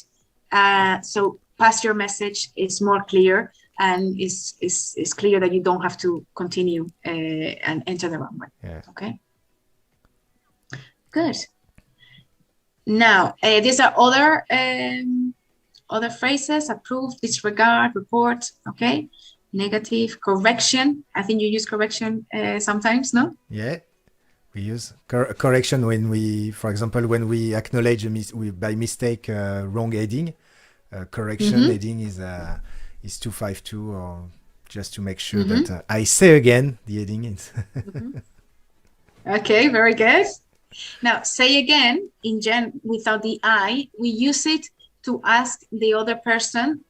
So pass your message is more clear, and is clear that you don't have to continue and enter the runway. Yeah. Okay. Good. Now, these are other phrases: approve, disregard, report. Okay, negative, correction. I think you use correction sometimes, no? Yeah, we use correction when we, for example, when we acknowledge by mistake wrong heading. Correction heading is 252, or just to make sure that I say again the heading is. Okay, very good. Now, say again without the I. We use it to ask the other person,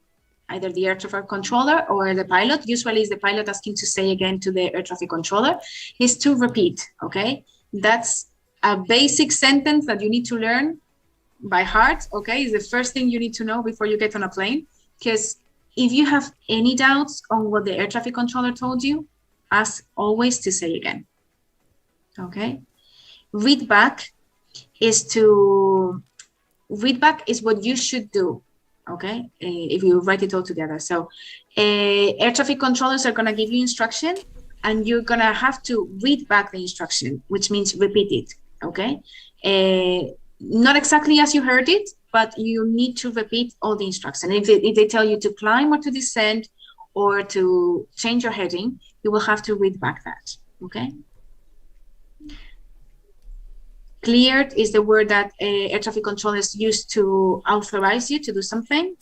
either the air traffic controller or the pilot. Usually, it's the pilot asking to say again to the air traffic controller. Is to repeat. Okay, that's a basic sentence that you need to learn by heart. Okay, it's the first thing you need to know before you get on a plane. Because if you have any doubts on what the air traffic controller told you, ask always to say again. Okay. Read back is what you should do. Okay, if you write it all together. So air traffic controllers are going to give you instruction, and you're going to have to read back the instruction, which means repeat it. Okay, not exactly as you heard it, but you need to repeat all the instructions. If they tell you to climb or to descend or to change your heading, you will have to read back that. Okay. Cleared is the word that air traffic controllers use to authorize you to do something.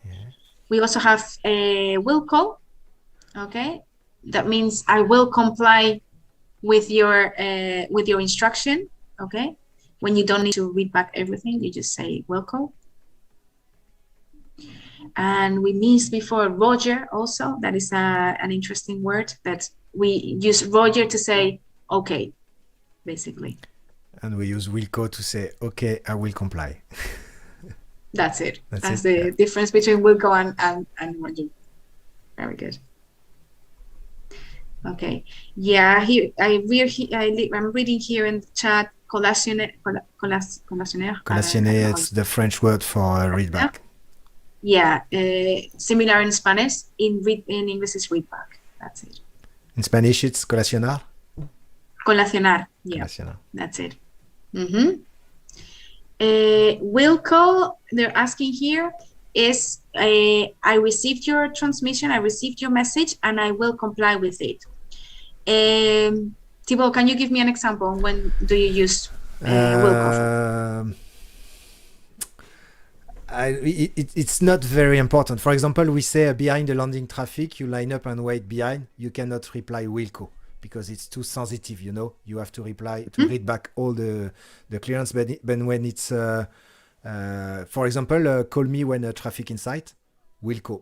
Yeah. We also have a will call. Okay, that means I will comply with your instruction. Okay, when you don't need to read back everything, you just say will call. And we missed before Roger also. That is an interesting word that we use Roger to say okay, basically. And we use will call to say, okay, I will comply. That's it. That's the difference between will call and Roger. Very good. Okay. Yeah, here I'm reading here in the chat. Collationnaire. Collationnaire, it's the French word for read back. Yeah, similar in Spanish. In English is read back. That's it. In Spanish, it's colacionar. Colacionar. Yeah, Colacionar. that's it. Will call, they're asking here, is I received your transmission, I received your message, and I will comply with it. Thibault, can you give me an example? When do you use will call? It's not very important. For example, we say behind the landing traffic, you line up and wait behind. You cannot reply Wilco because it's too sensitive, you know. You have to reply to read back all the clearance. But when it's, for example, call me when traffic in sight, Wilco.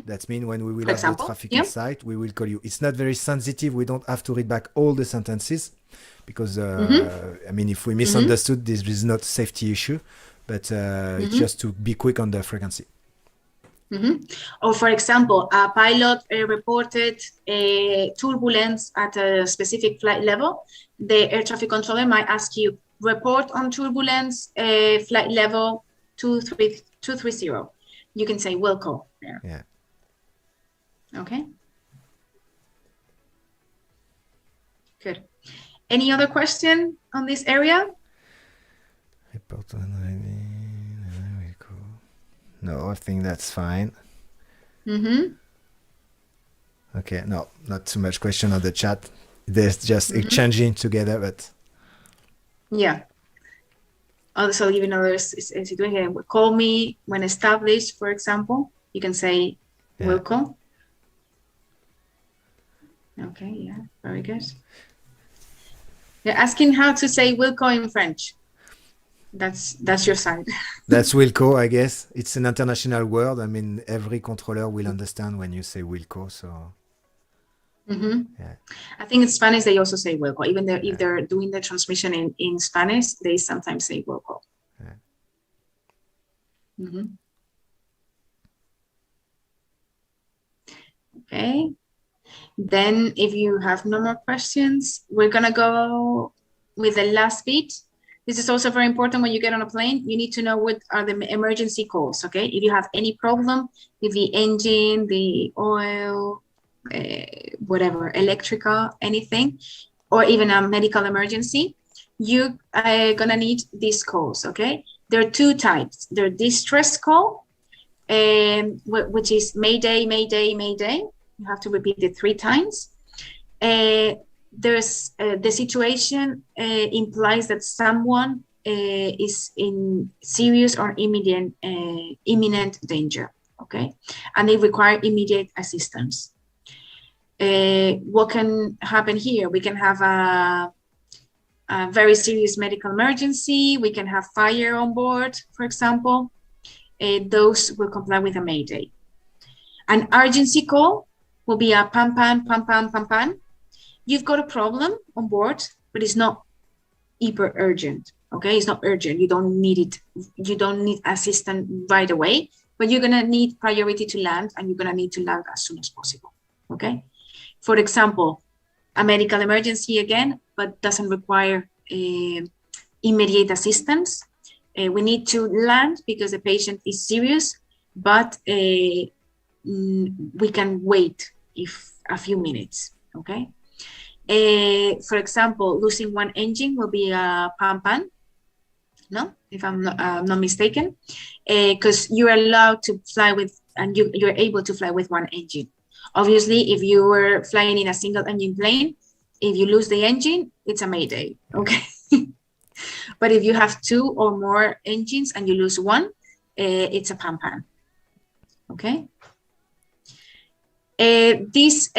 That means when we will have the traffic in sight, we will call you. It's not very sensitive. We don't have to read back all the sentences because, I mean, if we misunderstood, this is not a safety issue. But it's just to be quick on the frequency. Or for example, a pilot reported turbulence at a specific flight level. The air traffic controller might ask you, report on turbulence, flight level 230. You can say will call there. Yeah. Okay. Good. Any other question on this area? No, I think that's fine. Okay, no, not too much question on the chat. There's just exchanging together, but yeah. Also, even others situation. Call me when established, for example. You can say will call. Okay, yeah, very good. They're asking how to say will call in French. That's your side. That's Wilco, I guess. It's an international word. I mean, every controller will understand when you say Wilco. So, yeah. I think in Spanish they also say Wilco. Even if they're doing the transmission in Spanish, they sometimes say Wilco. Yeah. Okay. Then, if you have no more questions, we're gonna go with the last bit. This is also very important when you get on a plane. You need to know what are the emergency calls, okay? If you have any problem with the engine, the oil, whatever, electrical, anything, or even a medical emergency, you are gonna need these calls, okay? There are two types. There's distress call, which is Mayday, Mayday, Mayday. You have to repeat it 3 times. There's the situation implies that someone is in serious or imminent danger, okay? And they require immediate assistance. What can happen here? We can have a very serious medical emergency. We can have fire on board, for example. Those will comply with a Mayday. An urgency call will be a pam, pam, pam, pam, pam, pam. You've got a problem on board, but it's not hyper urgent, okay? It's not urgent, you don't need it. You don't need assistance right away, but you're gonna need priority to land and you're gonna need to land as soon as possible, okay? For example, a medical emergency again, but doesn't require immediate assistance. We need to land because the patient is serious, but we can wait a few minutes, okay? For example, losing one engine will be a pan, no, if I'm not mistaken, because you're allowed to fly with, and you're able to fly with one engine. Obviously, if you were flying in a single engine plane, if you lose the engine, it's a Mayday, okay? But if you have 2 or more engines and you lose one, it's a pan, okay? These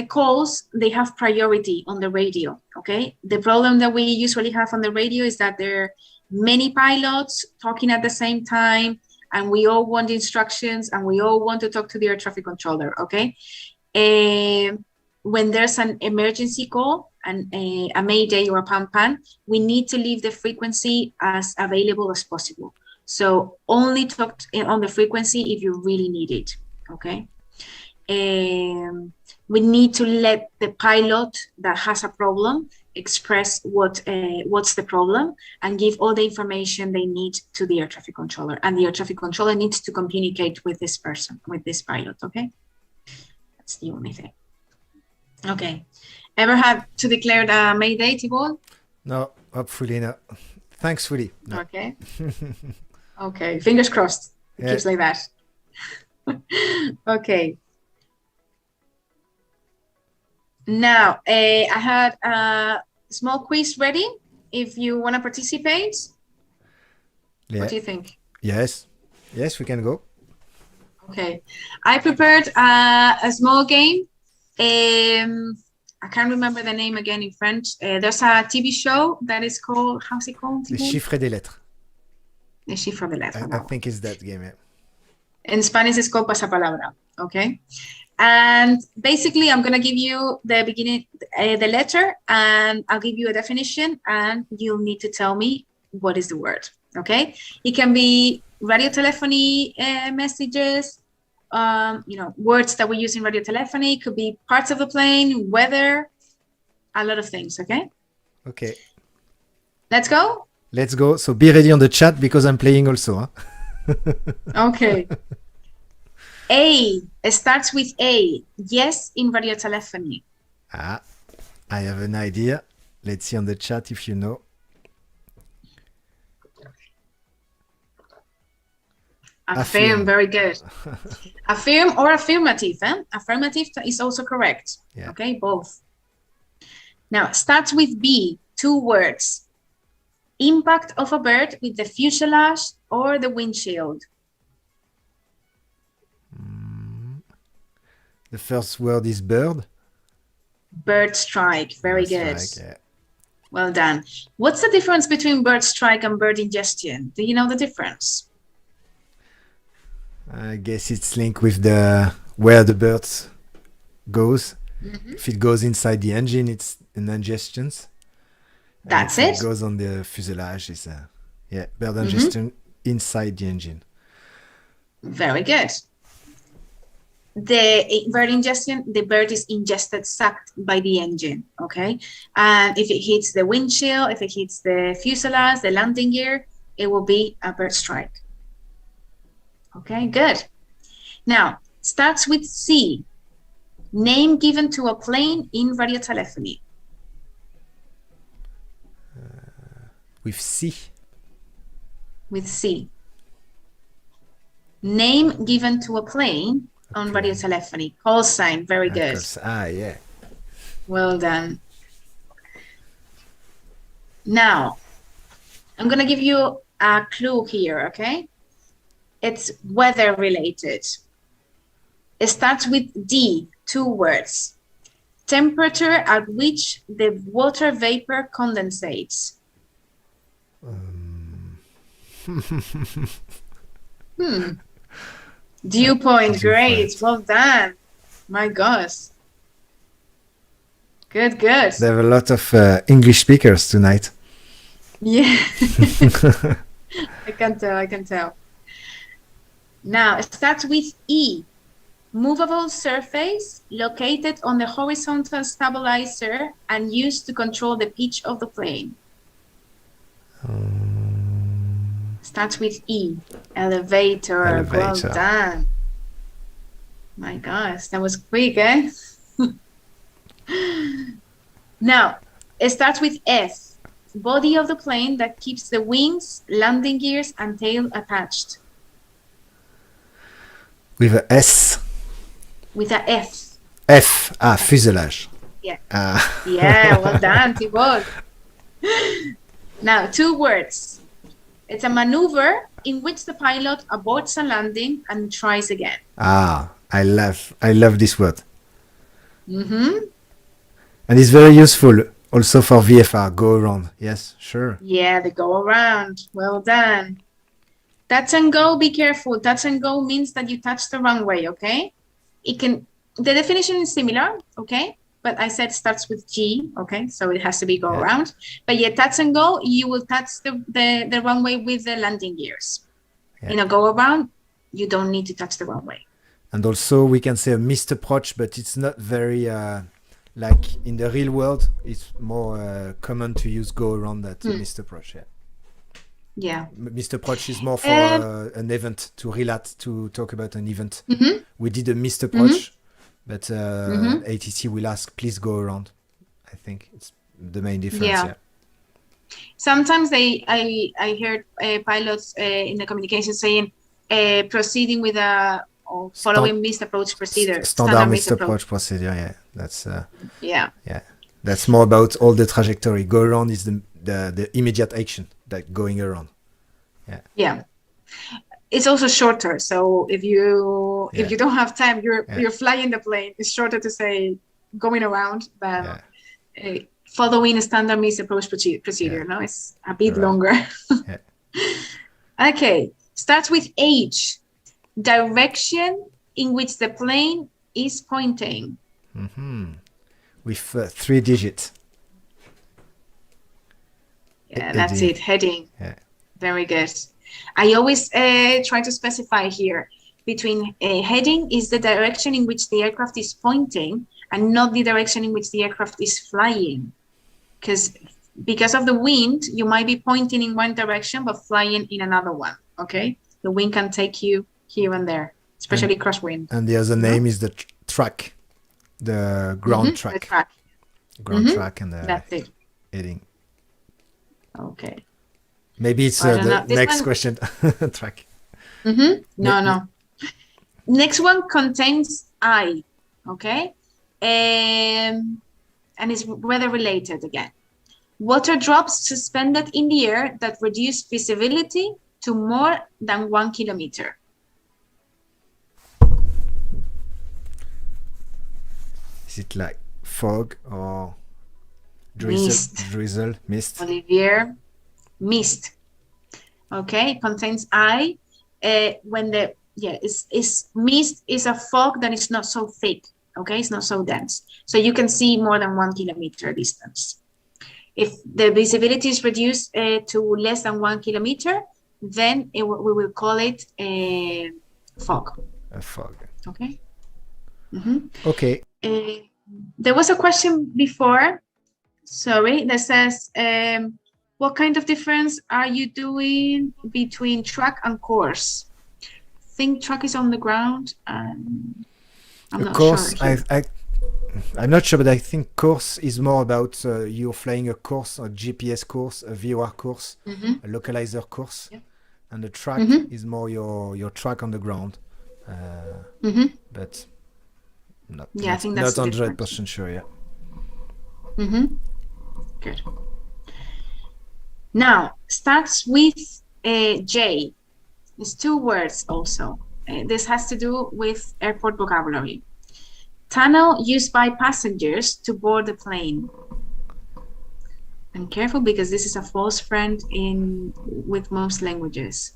calls, they have priority on the radio, okay? The problem that we usually have on the radio is that there are many pilots talking at the same time, and we all want instructions, and we all want to talk to the air traffic controller, okay? When there's an emergency call, and a Mayday or a pan, we need to leave the frequency as available as possible. So only talk on the frequency if you really need it, okay? we need to let the pilot that has a problem express what's the problem and give all the information they need to the air traffic controller. And the air traffic controller needs to communicate with this person, with this pilot, okay? That's the only thing. Okay. Ever had to declare the Mayday, Thibault? No, hopefully not. Thankfully. No. Okay. Okay, fingers crossed. It keeps like that. Okay. Now, I had a small quiz ready. If you want to participate, what do you think? Yes. Yes, we can go. Okay. I prepared a small game. I can't remember the name again in French. There's a TV show that is called, how's it called? Les chiffres des lettres. Les chiffres de lettres. I think it's that game, yeah. In Spanish, it's called pasapalabra, okay? And basically, I'm going to give you the beginning, the letter, and I'll give you a definition, and you'll need to tell me what is the word, okay? It can be radio telephony messages, words that we use in radio telephony. It could be parts of the plane, weather, a lot of things, okay? Okay. Let's go? Let's go. So be ready on the chat because I'm playing also. Huh? Okay. A starts with A. Yes, in radio telephony. Ah, I have an idea. Let's see on the chat if you know. Affirm, very good. Affirm or affirmative. Affirmative is also correct. Yeah. Okay, both. Now, starts with B, 2 words. Impact of a bird with the fuselage or the windshield. The first word is bird. Bird strike, very Bird good. strike, yeah. Well done. What's the difference between bird strike and bird ingestion? Do you know the difference? I guess it's linked with the where the bird goes. Mm-hmm. If it goes inside the engine, it's an ingestion. That's if it. It goes on the fuselage. It's bird ingestion inside the engine. Very good. The bird ingestion, the bird is ingested, sucked by the engine, okay? And if it hits the windshield, if it hits the fuselage, the landing gear, it will be a bird strike. Okay, good. Now, starts with C. Name given to a plane in radio telephony. With C. With C. Name given to a plane on radio telephony. Call sign, very good. Yeah. Well done. Now, I'm going to give you a clue here, okay? It's weather related. It starts with D, 2 words. Temperature at which the water vapor condensates. Dew point, great. Well done. My gosh. Good, good. There have a lot of English speakers tonight. Yeah. I can tell. Now, it starts with E. Movable surface located on the horizontal stabilizer and used to control the pitch of the plane. Starts with E. Elevator. Well done. My gosh, that was quick, eh? Now, it starts with S. Body of the plane that keeps the wings, landing gears, and tail attached. With a S. With a F. F. Fuselage. Yeah. Yeah, well done, Thibault. Now, 2 words. It's a maneuver in which the pilot aborts a landing and tries again. I love this word. Mm-hmm. And it's very useful also for VFR, go around. Yes, sure. Yeah, the go around. Well done. Touch and go, be careful. Touch and go means that you touch the runway, okay? The definition is similar, okay? But I said starts with G, okay? So it has to be go around. But yeah, touch and go, you will touch the runway with the landing gears. Yeah. In a go around, you don't need to touch the runway. And also we can say a missed approach, but it's not very like in the real world. It's more common to use go around that missed approach. Yeah. Yeah. Missed approach is more for an event, to relate, to talk about an event. We did a missed approach, but ATC will ask, please go around. I think it's the main difference. Yeah. Sometimes I heard pilots in the communication saying proceeding with a following missed approach procedure. Standard missed approach procedure. Yeah, that's yeah. That's more about all the trajectory. Go around is the immediate action, that going around. Yeah. It's also shorter. So if you don't have time, you're flying the plane. It's shorter to say going around than following a standard missed approach procedure. No, it's a bit longer. Okay. Starts with H. Direction in which the plane is pointing. With 3 digits. Yeah, that's it. Heading. Yeah. Very good. I always try to specify here between heading is the direction in which the aircraft is pointing and not the direction in which the aircraft is flying. Because of the wind, you might be pointing in one direction but flying in another one. Okay, the wind can take you here and there, especially crosswind. And the other name is the track, the ground track. The track. Ground track and the that's it. Heading. Okay. Maybe it's the next question. Track. No. Next one contains I. Okay. And it's weather related again. Water drops suspended in the air that reduce visibility to more than 1 kilometer. Is it like fog or drizzle, mist? Olivier, mist. Okay, contains I. When the mist is a fog that is not so thick. Okay, it's not so dense, so you can see more than 1 kilometer distance. If the visibility is reduced to less than 1 kilometer, then we will call it a fog. A fog. Okay. Okay. There was a question before, sorry, that says, what kind of difference are you doing between track and course? I think track is on the ground. I'm not course, sure. I'm not sure, but I think course is more about you're flying a course, a GPS course, a VOR course, a localizer course, and the track is more your track on the ground. But I think that's not 100% sure. Yeah. Good. Now starts with J. It's 2 words also. This has to do with airport vocabulary. Tunnel used by passengers to board the plane. And careful because this is a false friend with most languages.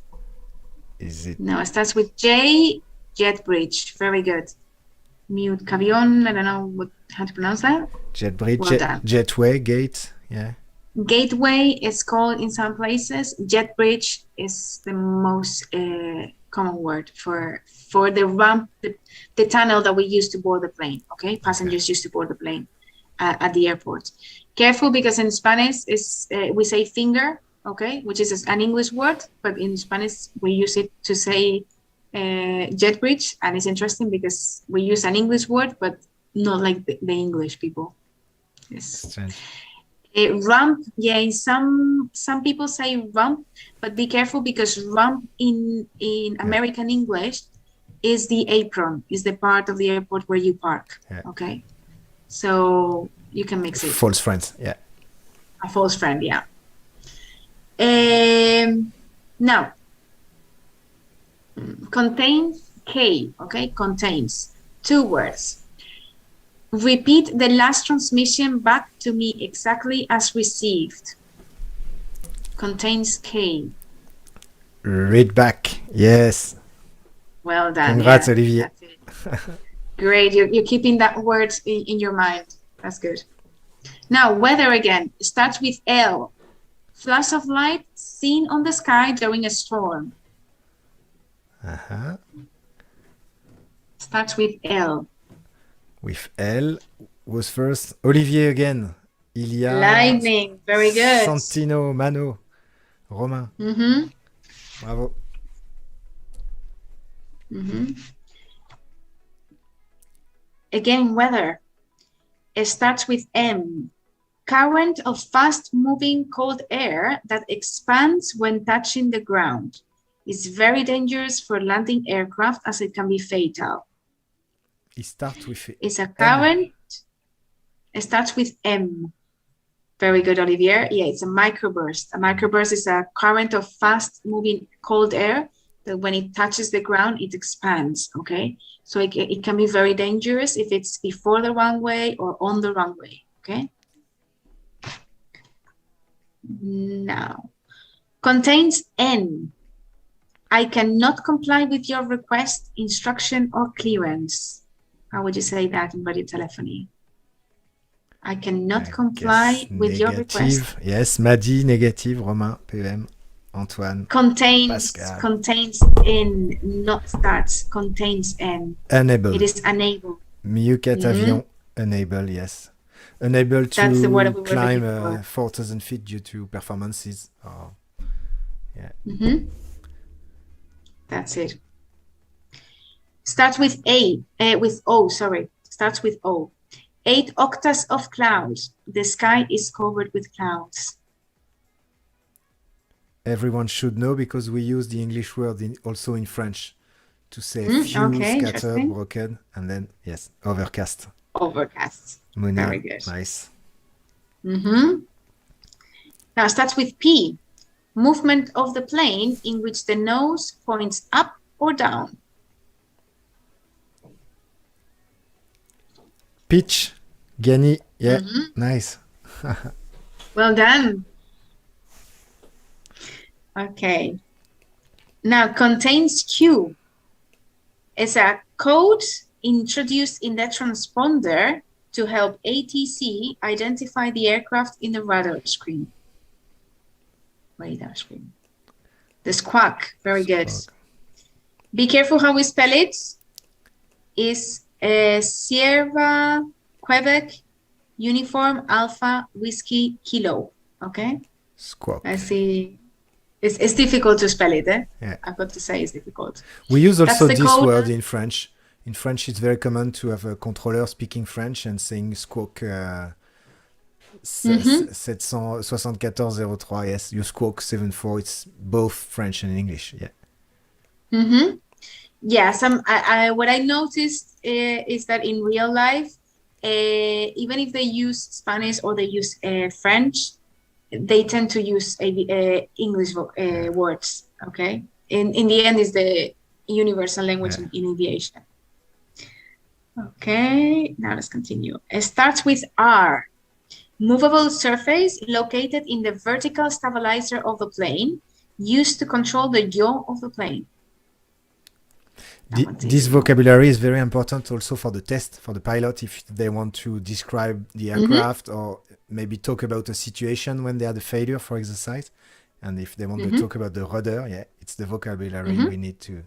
Is it? No, it starts with J. Jet bridge. Very good. Mute cavion. I don't know how to pronounce that. Jet bridge. Well jetway. Gate. Yeah. Gateway is called in some places. Jet bridge is the most common word for the ramp, the tunnel that we use to board the plane. Okay, passengers used to board the plane at the airport. Careful because in Spanish we say finger, okay, which is an English word, but in Spanish we use it to say jet bridge, and it's interesting because we use an English word, but not like the English people. Yes. Ramp, in some people say ramp, but be careful because ramp in American English is the apron, is the part of the airport where you park. Okay, so you can mix it. False friends, a false friend, now contains K. Okay, contains 2 words. Repeat the last transmission back to me exactly as received. Contains K. Read back. Yes. Well done. Congrats, Olivier. Great. You're keeping that word in your mind. That's good. Now, weather again. It starts with L. Flash of light seen on the sky during a storm. Starts with L. With L was first. Olivier again. Il y a Lightning. Very good. Santino, Mano, Romain. Mm-hmm. Bravo. Mm-hmm. Again, weather. It starts with M. Current of fast-moving cold air that expands when touching the ground. It's very dangerous for landing aircraft as it can be fatal. It starts with It's a current. M. It starts with M. Very good, Olivier. Yeah, it's a microburst. A microburst is a current of fast-moving cold air that when it touches the ground, it expands, okay? So it can be very dangerous if it's before the runway or on the runway, okay? Now, contains N. I cannot comply with your request, instruction, or clearance. How would you say that in radio telephony? I cannot comply with your request. Yes, Madi, négative, Romain, PM, Antoine. Contains, Pascal. contains N, not starts, contains N. Unable. It is unable. Miucat avion, unable, yes. Unable That's the word to we were climb looking for. 4,000 feet due to performances. Oh, yeah. Mm-hmm. That's it. Starts with O, sorry. Starts with O. 8 octaves of clouds. The sky is covered with clouds. Everyone should know because we use the English word also in French to say few, okay, scattered, broken, and then, yes, overcast. Overcast. Moony, Very good. nice. Mm-hmm. Now starts with P. Movement of the plane in which the nose points up or down. Pitch, Gani, yeah, nice. Well done. Okay. Now contains Q. It's a code introduced in the transponder to help ATC identify the aircraft in the radar screen. Radar screen. The squawk. Very good. Be careful how we spell it. Is Sierra, Quebec, Uniform, Alpha, Whiskey, Kilo. Okay? Squawk. I see. It's difficult to spell it, eh? Yeah. I've got to say it's difficult. We use also That's the this code. word in French. In French, it's very common to have a controller speaking French and saying squawk 77403. Yes, you squawk 74. It's both French and English. Yeah. Mm-hmm. Yeah, what I noticed is that in real life, even if they use Spanish or they use French, they tend to use English words, okay? In the end, is the universal language in aviation. Okay, now let's continue. It starts with R. Movable surface located in the vertical stabilizer of the plane, used to control the yaw of the plane. This vocabulary is very important also for the test, for the pilot, if they want to describe the aircraft or maybe talk about a situation when they had a failure for exercise. And if they want to talk about the rudder, yeah, it's the vocabulary we need to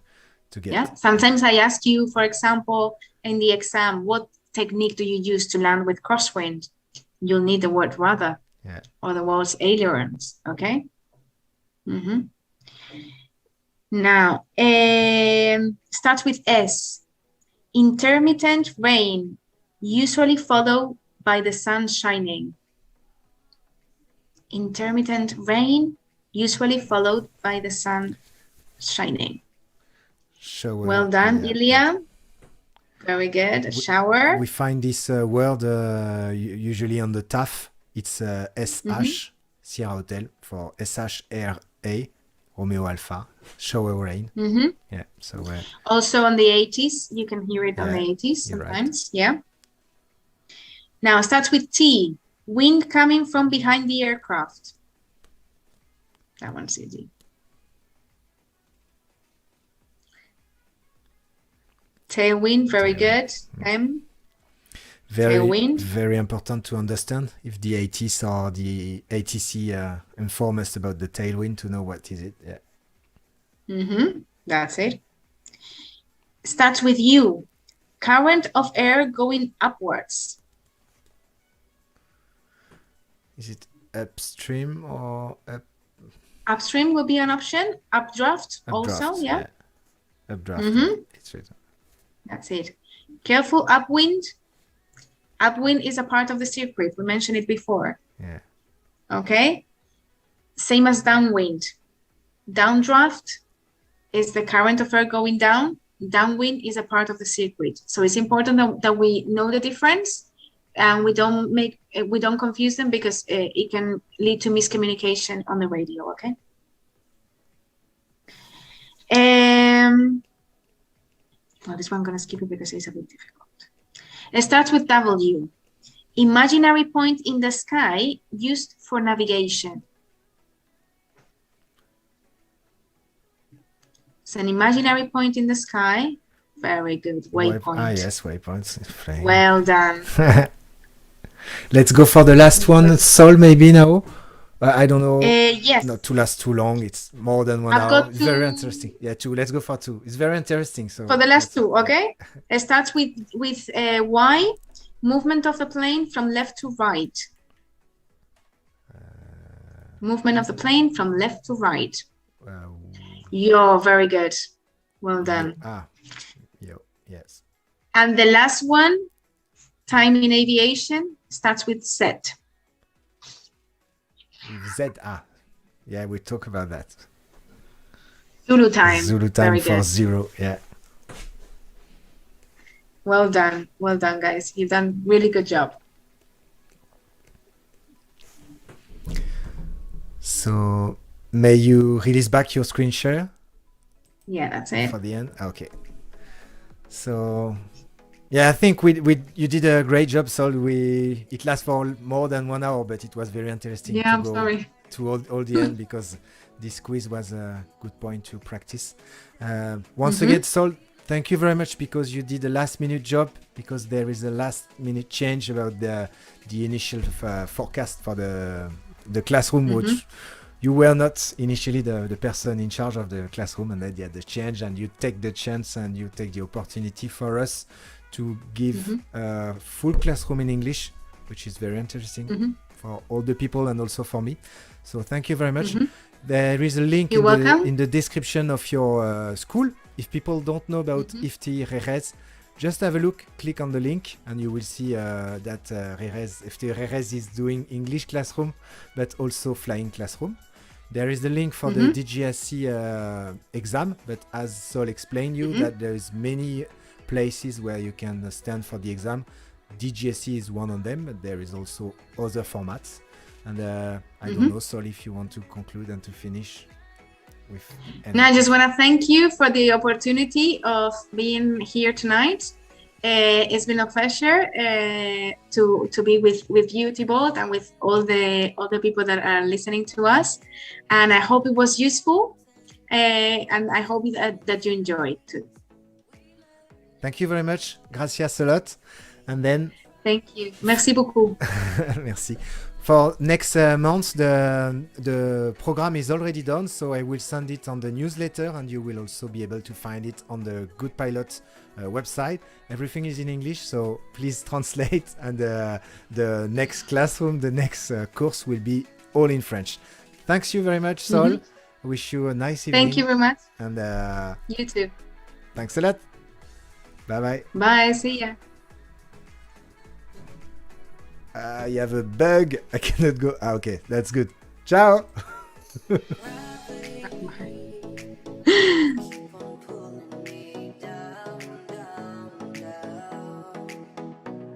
get. Yeah, sometimes I ask you, for example, in the exam, what technique do you use to land with crosswind? You'll need the word rudder or the word ailerons, okay? Now, starts with S. Intermittent rain, usually followed by the sun shining. Intermittent rain, usually followed by the sun shining. Shower. Well done, Ilya. Very good. Shower. We find this word usually on the TAF. It's SH, Sierra Hotel, for SHRA, Romeo Alpha, shower rain. Yeah. So also on the 80s, you can hear it on the 80s sometimes. Right. Yeah. Now it starts with T. Wind coming from behind the aircraft. That one's easy. Tailwind, very good. M. Tailwind. Very important to understand if the ATs or the ATC inform us about the tailwind to know what is it. Yeah. That's it. Starts with U. current of air going upwards. Is it upstream or Upstream will be an option. Updraft also, yeah. Updraft. It's written. That's it. Careful upwind. Upwind is a part of the circuit. We mentioned it before. Yeah. Okay. Same as downwind. Downdraft is the current of air going down. Downwind is a part of the circuit. So it's important that we know the difference and we don't confuse them, because it can lead to miscommunication on the radio. Okay. Well, this one I'm gonna skip it because it's a bit difficult. It starts with W. Imaginary point in the sky used for navigation. It's an imaginary point in the sky. Very good. Waypoint. Yes, waypoints. Well done. Let's go for the last one. Sol, maybe now. I don't know. Yes. Not to last too long. It's more than 1 hour. It's very interesting. Yeah, 2. Let's go for 2. It's very interesting. So for the last 2, okay. It starts with Y. Movement of the plane from left to right. Movement of the plane from left to right. You're very good. Well done. Yes. And the last one, time in aviation, starts with Z. Z. Yeah, we talk about that. Zulu time. Zulu time very for good. 0. Yeah. Well done, guys. You've done really good job. So, may you release back your screen share? Yeah, that's it. For the end? Okay. So, yeah, I think you did a great job, Sol. It lasts for more than 1 hour, but it was very interesting. Yeah, I'm sorry. To all the end, because this quiz was a good point to practice. Once again, Sol, thank you very much, because you did a last-minute job, because there is a last-minute change about the initial forecast for the classroom, which you were not initially the person in charge of the classroom, and then you had the change, and you take the chance and you take the opportunity for us to give a full classroom in English, which is very interesting for all the people and also for me. So thank you very much. There is a link in the description of your school. If people don't know about FT Rerez, just have a look, click on the link, and you will see that FT Rerez is doing English classroom, but also flying classroom. There is the link for the DGSC exam, but as Sol explained you, that there is many places where you can stand for the exam. DGSC is one of them, but there is also other formats. And I don't know, Sol, if you want to conclude and to finish with anything. No, I just want to thank you for the opportunity of being here tonight. It's been a pleasure to be with you, Thibault, and with all the people that are listening to us. And I hope it was useful, and I hope that you enjoyed too. Thank you very much. Gracias a lot. And then... Thank you. Merci beaucoup. Merci. For next month, the program is already done, so I will send it on the newsletter, and you will also be able to find it on the Good Pilot website. Everything is in English, so please translate, and the next classroom, the next course will be all in French. Thanks you very much, Sol. I wish you a nice evening. Thank you very much. And you too. Thanks a lot. Bye-bye. Bye, see ya. You have a bug. I cannot go. Okay, that's good. Ciao.